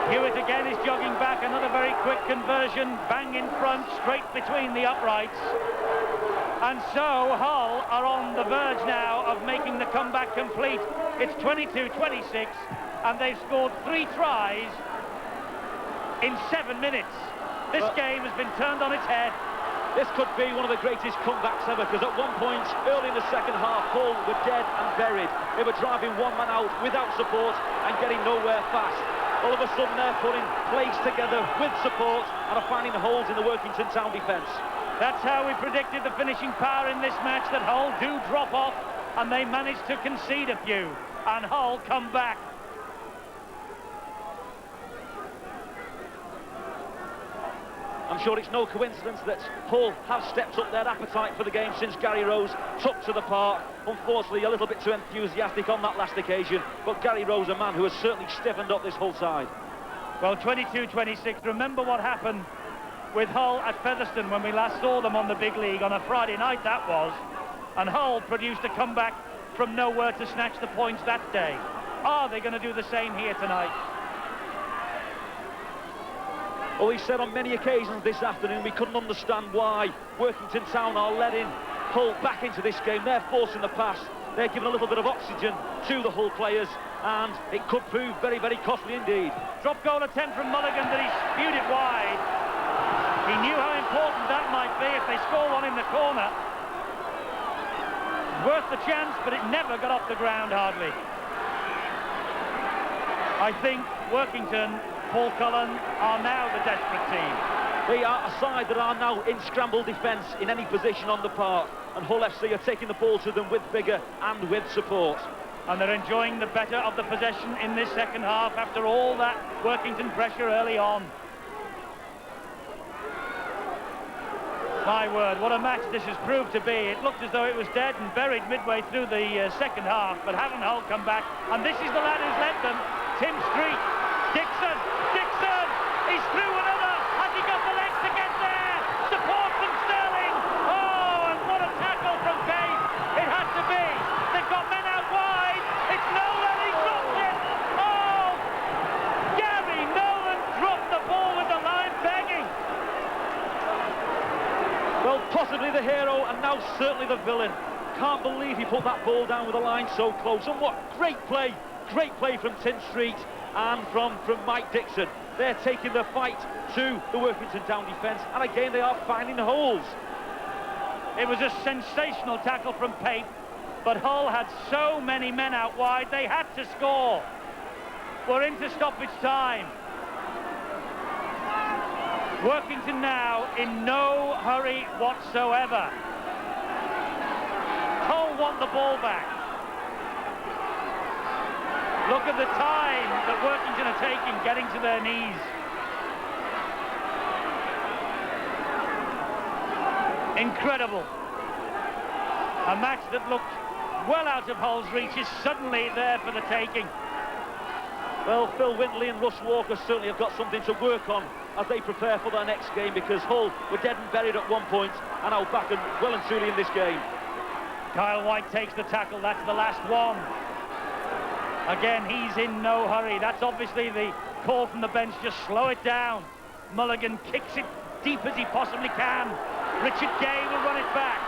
Hewitt again is jogging back, another very quick conversion, bang in front, straight between the uprights. And so Hull are on the verge now of making the comeback complete. It's 22-26, and they've scored 3 tries in 7 minutes. This game has been turned on its head. This could be one of the greatest comebacks ever, because at one point, early in the second half, Hull were dead and buried. They were driving one man out without support and getting nowhere fast. All of a sudden, they're putting plays together with support and are finding holes in the Workington Town defence. That's how we predicted the finishing power in this match, that Hull do drop off, and they managed to concede a few, and Hull come back. I'm sure it's no coincidence that Hull have stepped up their appetite for the game since Gary Rose took to the park. Unfortunately, a little bit too enthusiastic on that last occasion, but Gary Rose, a man who has certainly stiffened up this Hull side. Well, 22-26, remember what happened with Hull at Featherstone when we last saw them on the big league on a Friday night, that was, and Hull produced a comeback from nowhere to snatch the points that day. Are they going to do the same here tonight? Well, he said on many occasions this afternoon we couldn't understand why Workington Town are letting Hull back into this game. They're forcing the pass. They're giving a little bit of oxygen to the Hull players, and it could prove very, very costly indeed. Drop goal attempt from Mulligan, but he spewed it wide. He knew how important that might be if they score one in the corner. Worth the chance, but it never got off the ground hardly. I think Workington, Paul Cullen, are now the desperate team. They are a side that are now in scramble defence in any position on the park, and Hull FC are taking the ball to them with vigour and with support. And they're enjoying the better of the possession in this second half after all that Workington pressure early on. My word, what a match this has proved to be. It looked as though it was dead and buried midway through the second half, but haven't Hull come back? And this is the lad who's led them, Tim Street. Dixon, he's through another. Has he got the legs to get there? Support from Sterling. Oh, and what a tackle from Cave. It had to be. They've got men out wide. It's Nolan, he drops it. Oh, Gary Nolan dropped the ball with the line begging. Well, possibly the hero, and now certainly the villain. Can't believe he put that ball down with the line so close. And what great play from Tim Street and from Mike Dixon. They're taking the fight to the Workington Town defence, and again they are finding holes. It was a sensational tackle from Pape, but Hull had so many men out wide, they had to score. We're into stoppage time. Workington now in no hurry whatsoever. Hull want the ball back. Look at the time that Workington are taking getting to their knees. Incredible. A match that looked well out of Hull's reach is suddenly there for the taking. Well, Phil Wintley and Russ Walker certainly have got something to work on as they prepare for their next game, because Hull were dead and buried at one point and now back and well and truly in this game. Kyle White takes the tackle. That's the last one. Again, he's in no hurry. That's obviously the call from the bench. Just slow it down. Mulligan kicks it deep as he possibly can. Richard Gay will run it back,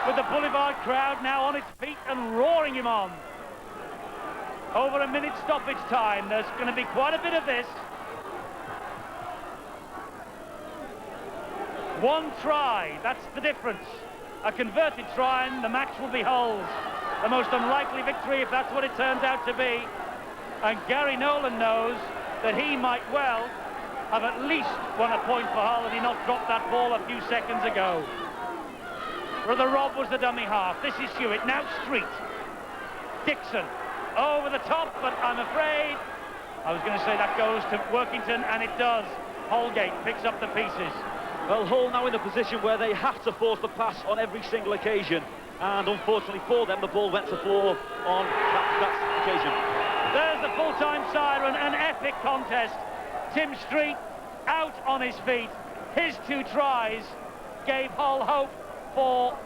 with the Boulevard crowd now on its feet and roaring him on. Over a minute stoppage time. There's going to be quite a bit of this. One try, that's the difference. A converted try and the match will be Hull's. The most unlikely victory if that's what it turns out to be. And Gary Nolan knows that he might well have at least won a point for Hull had he not dropped that ball a few seconds ago. Brother Rob was the dummy half. This is Hewitt, now Street. Dixon, over the top, but I'm afraid, I was going to say that goes to Workington, and it does. Holgate picks up the pieces. Well, Hull now in a position where they have to force the pass on every single occasion, and unfortunately for them, the ball went to floor on that occasion. There's the full-time siren, an epic contest. Tim Street out on his feet. His 2 tries gave Hull hope for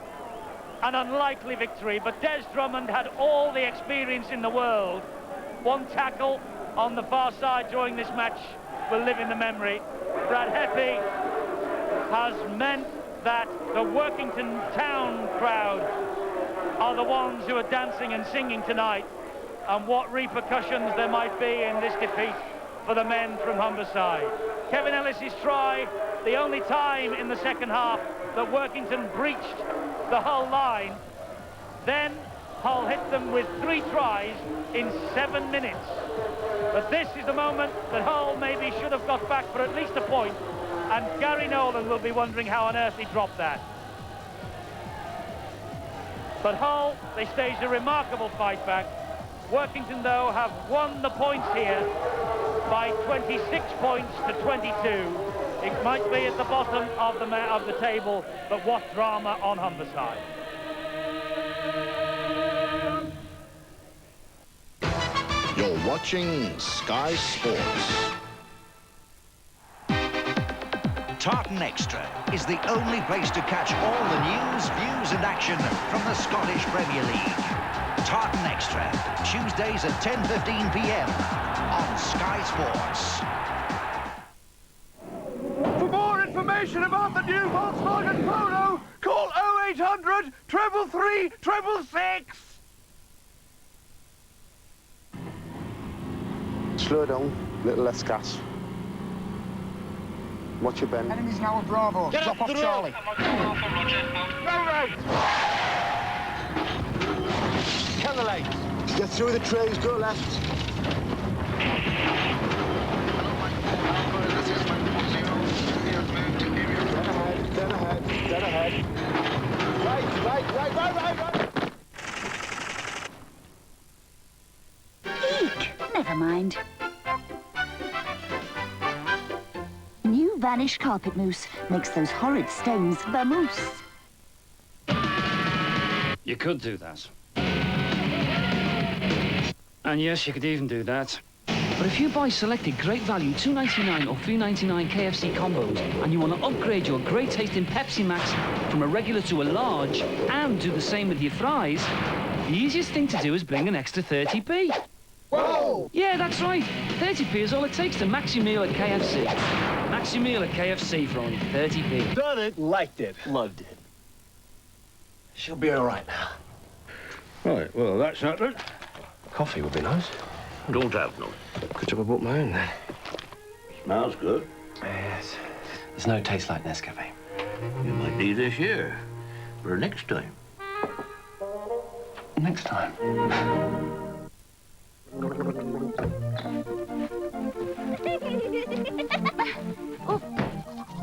an unlikely victory, but Des Drummond had all the experience in the world. One tackle on the far side during this match will live in the memory. Brad Heppy has meant that the Workington town crowd are the ones who are dancing and singing tonight, and what repercussions there might be in this defeat for the men from Humberside. Kevin Ellis's try, the only time in the second half that Workington breached the Hull line. Then Hull hit them with 3 tries in 7 minutes. But this is the moment that Hull maybe should have got back for at least a point, and Gary Nolan will be wondering how on earth he dropped that. But Hull, they staged a remarkable fight back. Workington, though, have won the points here by 26 points to 22. It might be at the bottom of the table, but what drama on Humberside. You're watching Sky Sports. Tartan Extra is the only place to catch all the news, views and action from the Scottish Premier League. Tartan Extra, Tuesdays at 10:15 p.m. on Sky Sports. For more information about the new Volkswagen Polo, call 0800 333 666. Slow down, little less gas. Watch your bend. Enemies now at Bravo. Get Drop up off the Charlie. Go right! Cover late. Get through the trees, go left. Dead ahead. Right. Eek! Never mind. New Vanish Carpet Mousse makes those horrid stones vamoose. You could do that. And yes, you could even do that. But if you buy selected great value $2.99 or $3.99 KFC combos and you want to upgrade your great tasting Pepsi Max from a regular to a large and do the same with your fries, the easiest thing to do is bring an extra 30p. Whoa! Yeah, that's right. 30p is all it takes to max your meal at KFC. Max your meal at KFC for only 30p. Done it. Liked it. Loved it. She'll be all right now. Right, well, that's not it. Coffee would be nice. Don't have none. Could have a book my own then. Smells good. Yes. There's no taste like Nescafe. You might need this here for next time. Next time.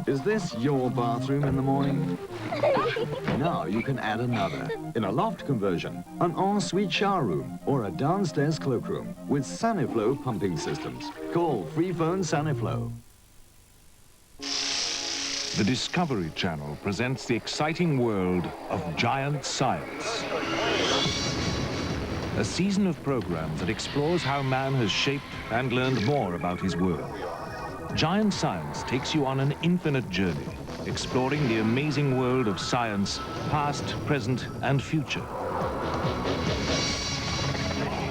Is this your bathroom in the morning? Now you can add another in a loft conversion, an ensuite shower room, or a downstairs cloakroom with Saniflow pumping systems. Call Free Phone Saniflow. The Discovery Channel presents the exciting world of giant science. A season of programs that explores how man has shaped and learned more about his world. Giant Science takes you on an infinite journey, exploring the amazing world of science, past, present, and future.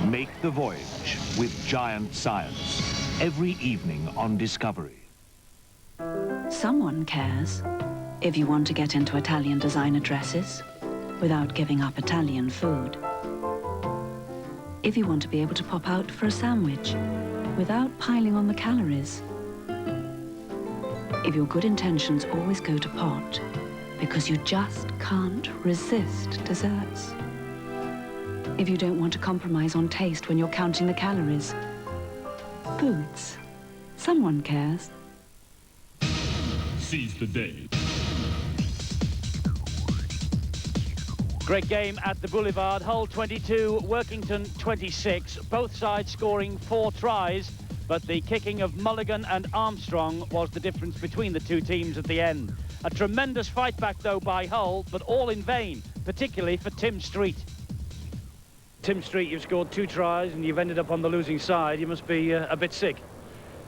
Make the voyage with Giant Science, every evening on Discovery. Someone cares if you want to get into Italian designer dresses without giving up Italian food. If you want to be able to pop out for a sandwich without piling on the calories. If your good intentions always go to pot because you just can't resist desserts. If you don't want to compromise on taste when you're counting the calories. Foods. Someone cares. Seize the day. Great game at the Boulevard. Hull 22, Workington 26. Both sides scoring 4 tries, but the kicking of Mulligan and Armstrong was the difference between the two teams at the end. A tremendous fight back, though, by Hull, but all in vain, particularly for Tim Street. Tim Street, you've scored 2 tries and you've ended up on the losing side. You must be a bit sick.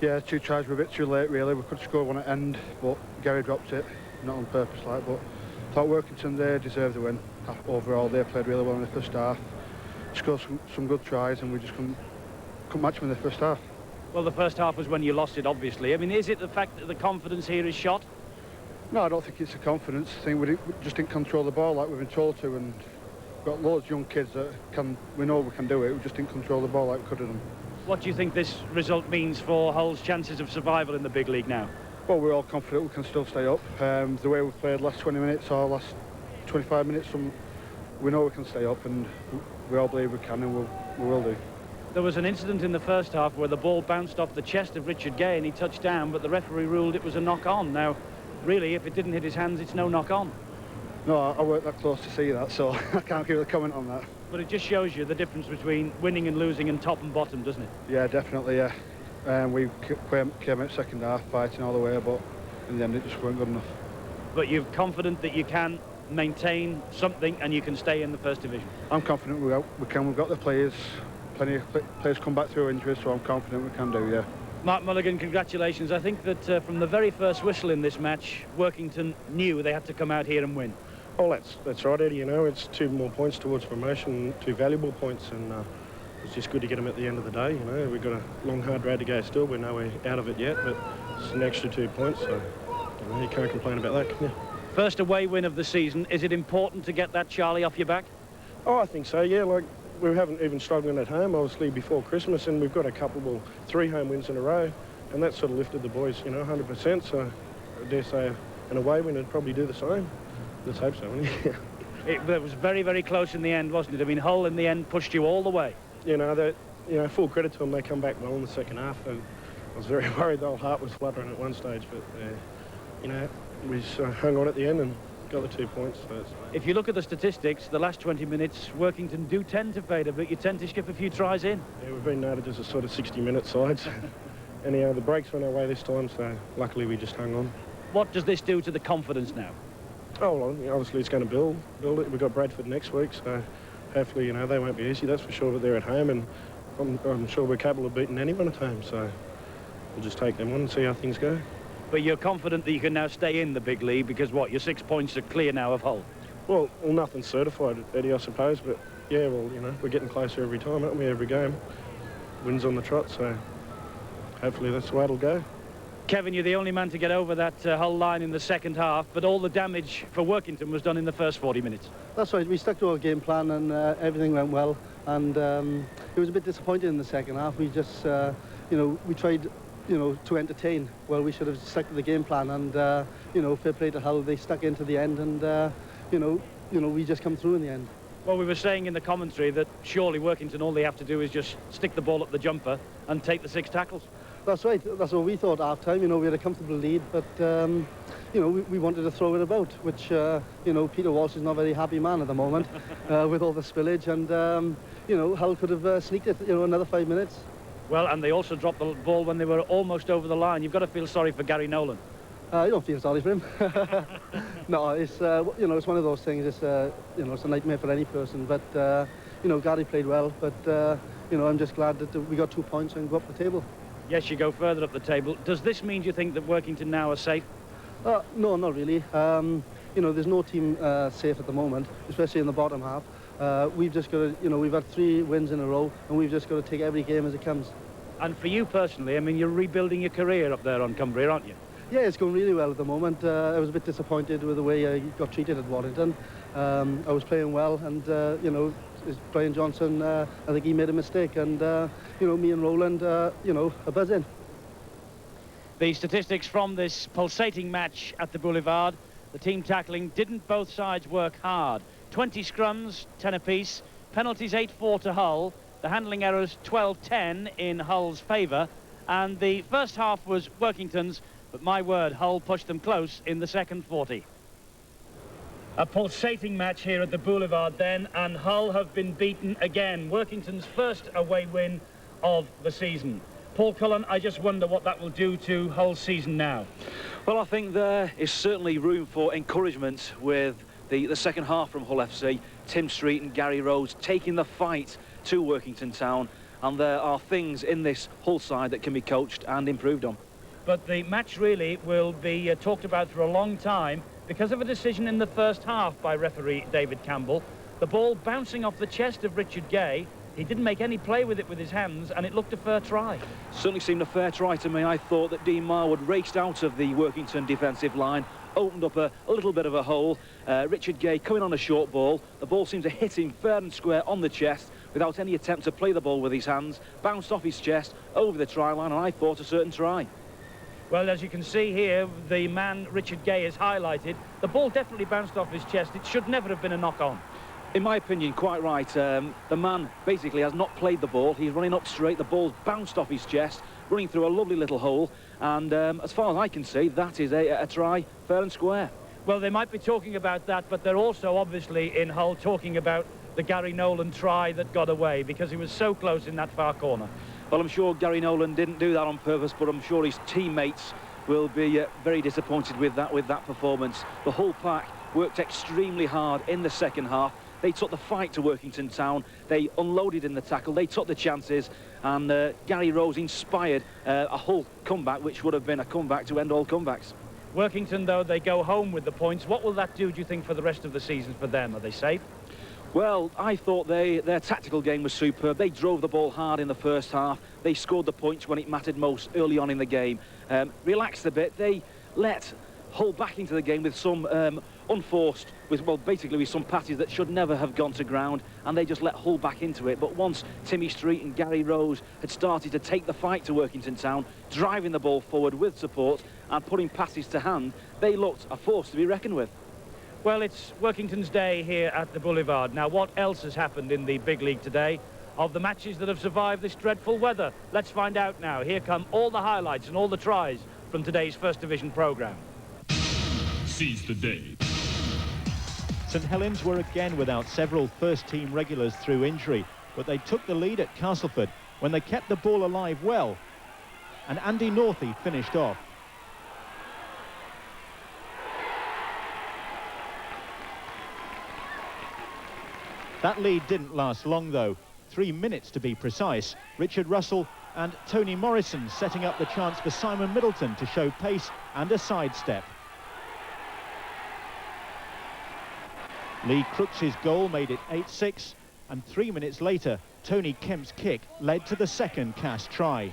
Yeah, 2 tries were a bit too late, really. We could score one at end, but Gary dropped it. Not on purpose, like, but I thought Workington, they deserved the win. Overall, they played really well in the first half. Scored some good tries, and we just couldn't match them in the first half. Well, the first half was when you lost it, obviously. I mean, is it the fact that the confidence here is shot? No, I don't think it's a confidence thing. We just didn't control the ball like we've been told to, and we've got loads of young kids that we know we can do it. We just didn't control the ball like we could have done. What do you think this result means for Hull's chances of survival in the big league now? Well, we're all confident we can still stay up. The way we've played last 20 minutes or last 25 minutes, we know we can stay up, and we all believe we can, and we will do. There was an incident in the first half where the ball bounced off the chest of Richard Gay and he touched down, but the referee ruled it was a knock-on. Now, really, if it didn't hit his hands, it's no knock-on. No, I weren't that close to see that, so I can't give a comment on that. But it just shows you the difference between winning and losing and top and bottom, doesn't it? Yeah, definitely, yeah. We came out second half fighting all the way, but in the end it just weren't good enough. But you're confident that you can maintain something and you can stay in the first division? I'm confident we can. We've got the players. Plenty of players come back through injuries, so I'm confident we can do, yeah. Mark Mulligan, congratulations. I think that from the very first whistle in this match, Workington knew they had to come out here and win. Oh, that's right, Eddie. You know, it's 2 more points towards promotion, 2 valuable points, and it's just good to get them at the end of the day. You know, we've got a long, hard road to go still. We're nowhere out of it yet, but it's an extra 2 points, so you can't complain about that, can you? First away win of the season. Is it important to get that Charlie off your back? Oh, I think so, yeah. Like, we haven't even struggling at home, obviously, before Christmas, and we've got a couple, well, 3 home wins in a row, and that sort of lifted the boys, you know, 100%, so I dare say an away win would probably do the same. Let's hope so, yeah. It was very, very close in the end, wasn't it? I mean, Hull in the end pushed you all the way. You know, full credit to them, they come back well in the second half, and I was very worried the whole heart was fluttering at one stage, but, you know, we just hung on at the end and got the 2 points. So if you look at the statistics, the last 20 minutes, Workington do tend to favour, but you tend to skip a few tries in. Yeah, we've been noted as a sort of 60-minute side. So. Anyhow, the breaks went our way this time, so luckily we just hung on. What does this do to the confidence now? Oh, well, obviously it's going to build it. We've got Bradford next week, so hopefully, you know, they won't be easy, that's for sure, but they're at home, and I'm sure we're capable of beating anyone at home, so we'll just take them on and see how things go. But you're confident that you can now stay in the big league because, what, your 6 points are clear now of Hull? Well, nothing's certified, Eddie, I suppose, but, yeah, well, you know, we're getting closer every time, aren't we, every game? Wins on the trot, so hopefully that's the way it'll go. Kevin, you're the only man to get over that Hull line in the second half, but all the damage for Workington was done in the first 40 minutes. That's right, we stuck to our game plan and everything went well, and it was a bit disappointing in the second half. We just, you know, we tried, you know, to entertain. Well, we should have stuck to the game plan, and, you know, fair play to Hull, they stuck into the end, and, you know, we just come through in the end. Well, we were saying in the commentary that surely Workington, all they have to do is just stick the ball up the jumper and take the 6 tackles. That's right. That's what we thought half time. You know, we had a comfortable lead, but you know, we wanted to throw it about, which you know, Peter Walsh is not a very happy man at the moment with all the spillage, and you know, Hull could have sneaked it, you know, another 5 minutes. Well, and they also dropped the ball when they were almost over the line. You've got to feel sorry for Gary Nolan. You don't feel sorry for him. No, it's you know, it's one of those things. It's you know, it's a nightmare for any person. But you know, Gary played well. But you know, I'm just glad that we got 2 points and go up the table. Yes, you go further up the table. Does this mean you think that Workington now are safe? No, not really. You know, there's no team safe at the moment, especially in the bottom half. We've just got to, you know, we've had 3 wins in a row, and we've just got to take every game as it comes. And for you personally, I mean, you're rebuilding your career up there on Cumbria, aren't you? Yeah, it's going really well at the moment. I was a bit disappointed with the way I got treated at Workington. I was playing well, and you know, Brian Johnson, I think he made a mistake, and you know, me and Roland, you know, are buzzing. The statistics from this pulsating match at the Boulevard: the team tackling, didn't both sides work hard? 20 scrums, 10 apiece, penalties 8-4 to Hull, the handling errors 12-10 in Hull's favour, and the first half was Workington's, but my word, Hull pushed them close in the second 40. A pulsating match here at the Boulevard then, and Hull have been beaten again. Workington's first away win of the season. Paul Cullen, I just wonder what that will do to Hull's season now. Well, I think there is certainly room for encouragement with the second half from Hull FC. Tim Street and Gary Rose taking the fight to Workington Town, and there are things in this Hull side that can be coached and improved on. But the match really will be talked about for a long time because of a decision in the first half by referee David Campbell. The ball bouncing off the chest of Richard Gay. He didn't make any play with it with his hands, and it looked a fair try. Certainly seemed a fair try to me. I thought that Dean Marwood raced out of the Workington defensive line, opened up a little bit of a hole. Richard Gay coming on a short ball. The ball seemed to hit him fair and square on the chest without any attempt to play the ball with his hands. Bounced off his chest over the try line, and I thought a certain try. Well, as you can see here, the man Richard Gay is highlighted. The ball definitely bounced off his chest. It should never have been a knock-on. In my opinion, quite right. The man basically has not played the ball. He's running up straight. The ball's bounced off his chest, running through a lovely little hole. And as far as I can see, that is a try, fair and square. Well, they might be talking about that, but they're also obviously in Hull talking about the Gary Nolan try that got away because he was so close in that far corner. Well, I'm sure Gary Nolan didn't do that on purpose, but I'm sure his teammates will be very disappointed with that performance. The Hull pack worked extremely hard in the second half. They took the fight to Workington Town. They unloaded in the tackle. They took the chances, and Gary Rose inspired a Hull comeback, which would have been a comeback to end all comebacks. Workington, though, they go home with the points. What will that do, do you think, for the rest of the season for them? Are they safe? Well, I thought their tactical game was superb. They drove the ball hard in the first half. They scored the points when it mattered most early on in the game. Relaxed a bit. They let Hull back into the game with some unforced, basically with some passes that should never have gone to ground, and they just let Hull back into it. But once Timmy Street and Gary Rose had started to take the fight to Workington Town, driving the ball forward with support and putting passes to hand, they looked a force to be reckoned with. Well, it's Workington's day here at the Boulevard. Now, what else has happened in the big league today? Of the matches that have survived this dreadful weather, let's find out now. Here come all the highlights and all the tries from today's First Division programme. Seize the day. St Helens were again without several first-team regulars through injury, but they took the lead at Castleford when they kept the ball alive well, and Andy Northey finished off. That lead didn't last long, though. 3 minutes to be precise. Richard Russell and Tony Morrison setting up the chance for Simon Middleton to show pace and a sidestep. Lee Crooks' goal made it 8-6, and 3 minutes later, Tony Kemp's kick led to the second cast try.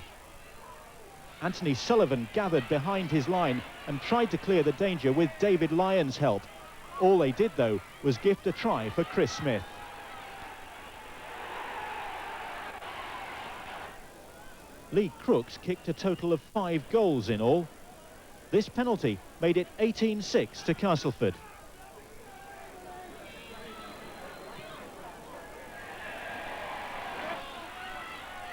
Anthony Sullivan gathered behind his line and tried to clear the danger with David Lyon's help. All they did, though, was gift a try for Chris Smith. Lee Crooks kicked a total of 5 goals in all. This penalty made it 18-6 to Castleford.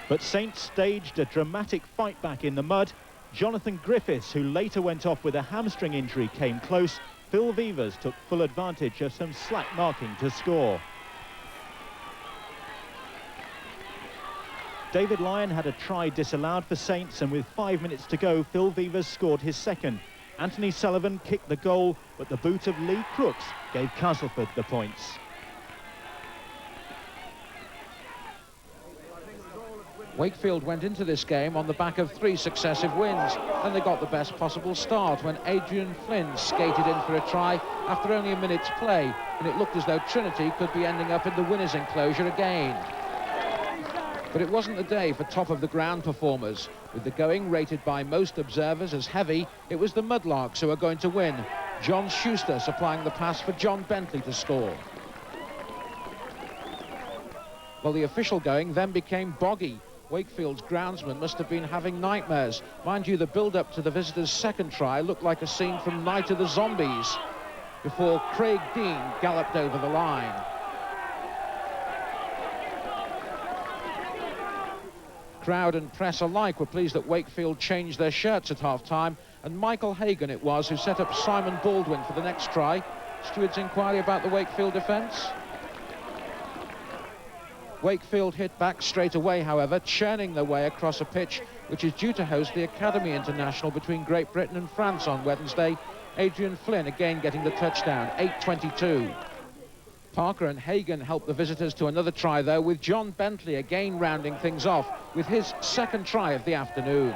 But Saints staged a dramatic fight back in the mud. Jonathan Griffiths, who later went off with a hamstring injury, came close. Phil Vivers took full advantage of some slack marking to score. David Lyon had a try disallowed for Saints, and with 5 minutes to go, Phil Vivers scored his second. Anthony Sullivan kicked the goal, but the boot of Lee Crooks gave Castleford the points. Wakefield went into this game on the back of 3 successive wins, and they got the best possible start when Adrian Flynn skated in for a try after only a minute's play, and it looked as though Trinity could be ending up in the winner's enclosure again. But it wasn't the day for top-of-the-ground performers. With the going rated by most observers as heavy, it was the Mudlarks who were going to win. John Schuster supplying the pass for John Bentley to score. Well, the official going then became boggy. Wakefield's groundsman must have been having nightmares. Mind you, the build-up to the visitors' second try looked like a scene from Night of the Zombies before Craig Dean galloped over the line. Crowd and press alike were pleased that Wakefield changed their shirts at half-time, and Michael Hagan it was who set up Simon Baldwin for the next try. Steward's inquiry about the Wakefield defence. Wakefield hit back straight away, however, churning their way across a pitch which is due to host the Academy International between Great Britain and France on Wednesday. Adrian Flynn again getting the touchdown, 8:22. Parker and Hagan helped the visitors to another try, though, with John Bentley again rounding things off with his second try of the afternoon.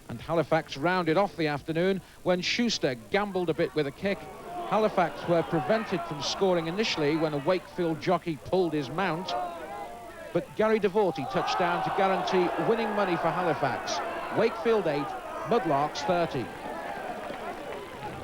And Halifax rounded off the afternoon when Schuster gambled a bit with a kick. Halifax were prevented from scoring initially when a Wakefield jockey pulled his mount, but Gary Devorty touched down to guarantee winning money for Halifax. Wakefield 8, Mudlarks 30.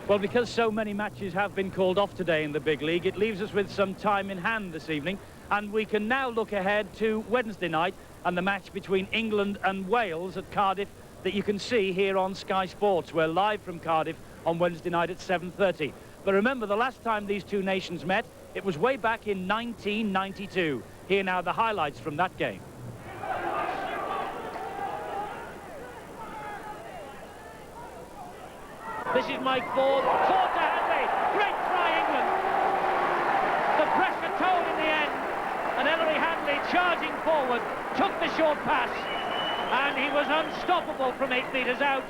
Well, because so many matches have been called off today in the big league, it leaves us with some time in hand this evening, and we can now look ahead to Wednesday night and the match between England and Wales at Cardiff that you can see here on Sky Sports. We're live from Cardiff on Wednesday night at 7:30. But remember, the last time these two nations met, it was way back in 1992. Here now the highlights from that game. This is Mike Ford. Ford to Hadley. Great try, England. The pressure told in the end. And Ellery Hadley charging forward, took the short pass, and he was unstoppable from 8 metres out.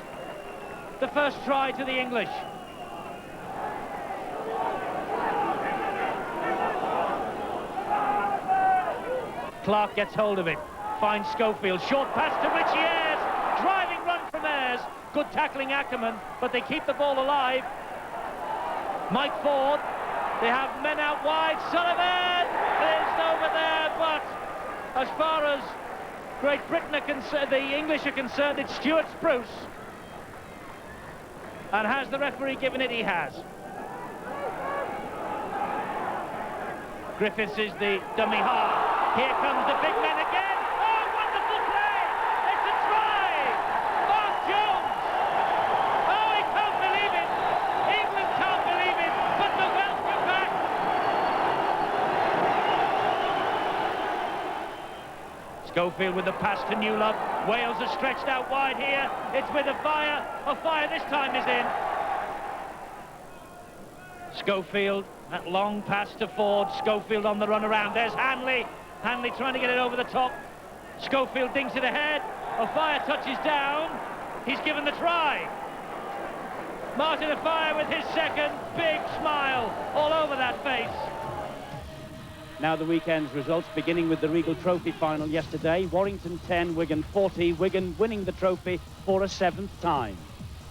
The first try to the English. Clark gets hold of it, finds Schofield, short pass to Richie Ayres, driving run from Ayres, good tackling Ackerman, but they keep the ball alive. Mike Ford, they have men out wide, Sullivan is over there, but as far as Great Britain are concerned, the English are concerned, it's Stuart Spruce. And has the referee given it? He has. Griffiths is the dummy half. Here comes the big men again. Oh, wonderful play! It's a try! Mark Jones! Oh, he can't believe it! England can't believe it, but the Welsh come back! Schofield with the pass to Newlove. Wales are stretched out wide here. It's with a fire. A fire this time is in. Schofield, that long pass to Ford. Schofield on the run around. There's Hanley. Hanley trying to get it over the top. Schofield dinks it ahead. O'Fire touches down. He's given the try. Martin O'Fire with his second. Big smile all over that face. Now the weekend's results, beginning with the Regal Trophy final yesterday. Warrington 10, Wigan 40. Wigan winning the trophy for a 7th time.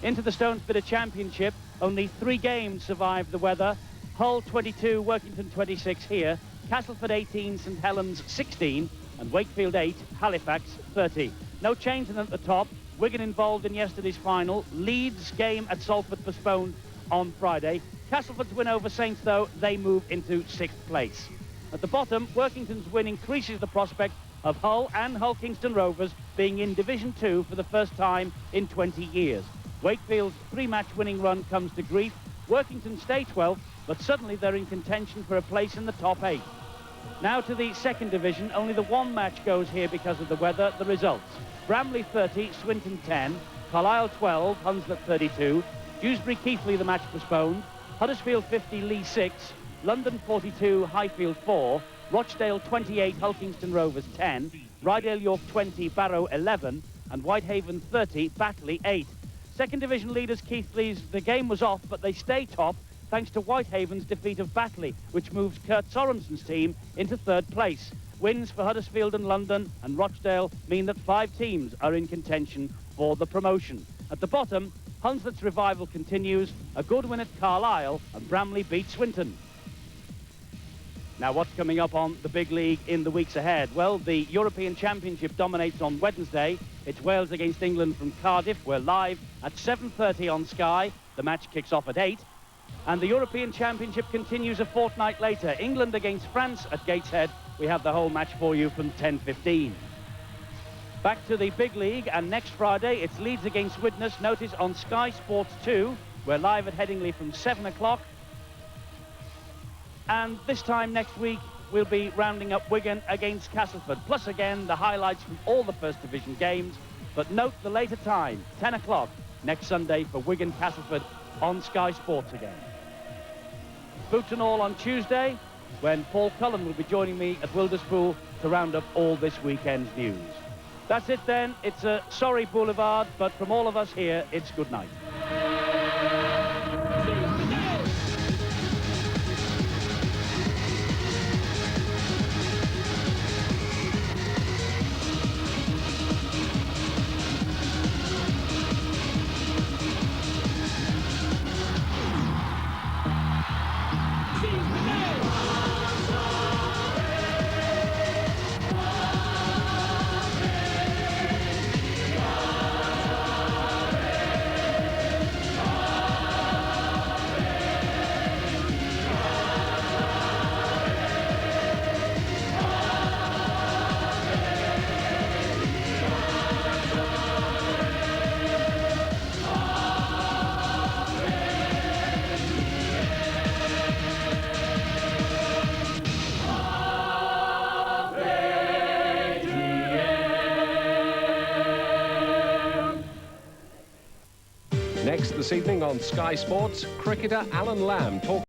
Into the Stonesbitter Championship, only 3 games survived the weather. Hull 22, Workington 26 here. Castleford 18, St Helens 16, and Wakefield 8, Halifax 30. No change at the top. Wigan involved in yesterday's final. Leeds game at Salford postponed on Friday. Castleford's win over Saints, though, they move into 6th place. At the bottom, Workington's win increases the prospect of Hull and Hull Kingston Rovers being in Division 2 for the first time in 20 years. Wakefield's 3-match winning run comes to grief. Workington stay 12th, but suddenly they're in contention for a place in the top 8. Now to the 2nd division. Only the 1 match goes here because of the weather. The results: Bramley 30, Swinton 10, Carlisle 12, Hunslet 32, Dewsbury Keighley the match postponed, Huddersfield 50, Leigh 6, London 42, Highfield 4, Rochdale 28, Hull Kingston Rovers 10, Rydale York 20, Barrow 11, and Whitehaven 30, Batley 8. Second division leaders Keighley's, the game was off, but they stay top thanks to Whitehaven's defeat of Batley, which moves Kurt Sorensen's team into third place. Wins for Huddersfield and London and Rochdale mean that 5 teams are in contention for the promotion. At the bottom, Hunslet's revival continues, a good win at Carlisle, and Bramley beat Swinton. Now, what's coming up on the big league in the weeks ahead? Well, the European Championship dominates on Wednesday. It's Wales against England from Cardiff. We're live at 7:30 on Sky. The match kicks off at 8. And the European Championship continues a fortnight later. England against France at Gateshead. We have the whole match for you from 10:15. Back to the big league, and next Friday it's Leeds against Widnes. Notice on Sky Sports 2. We're live at Headingley from 7 o'clock. And this time next week, we'll be rounding up Wigan against Castleford. Plus, again, the highlights from all the First Division games. But note the later time, 10 o'clock next Sunday for Wigan Castleford on Sky Sports again. Boots and all on Tuesday, when Paul Cullen will be joining me at Wilderspool to round up all this weekend's news. That's it then. It's a sorry boulevard, but from all of us here, it's good night. Next this evening on Sky Sports, cricketer Alan Lamb talks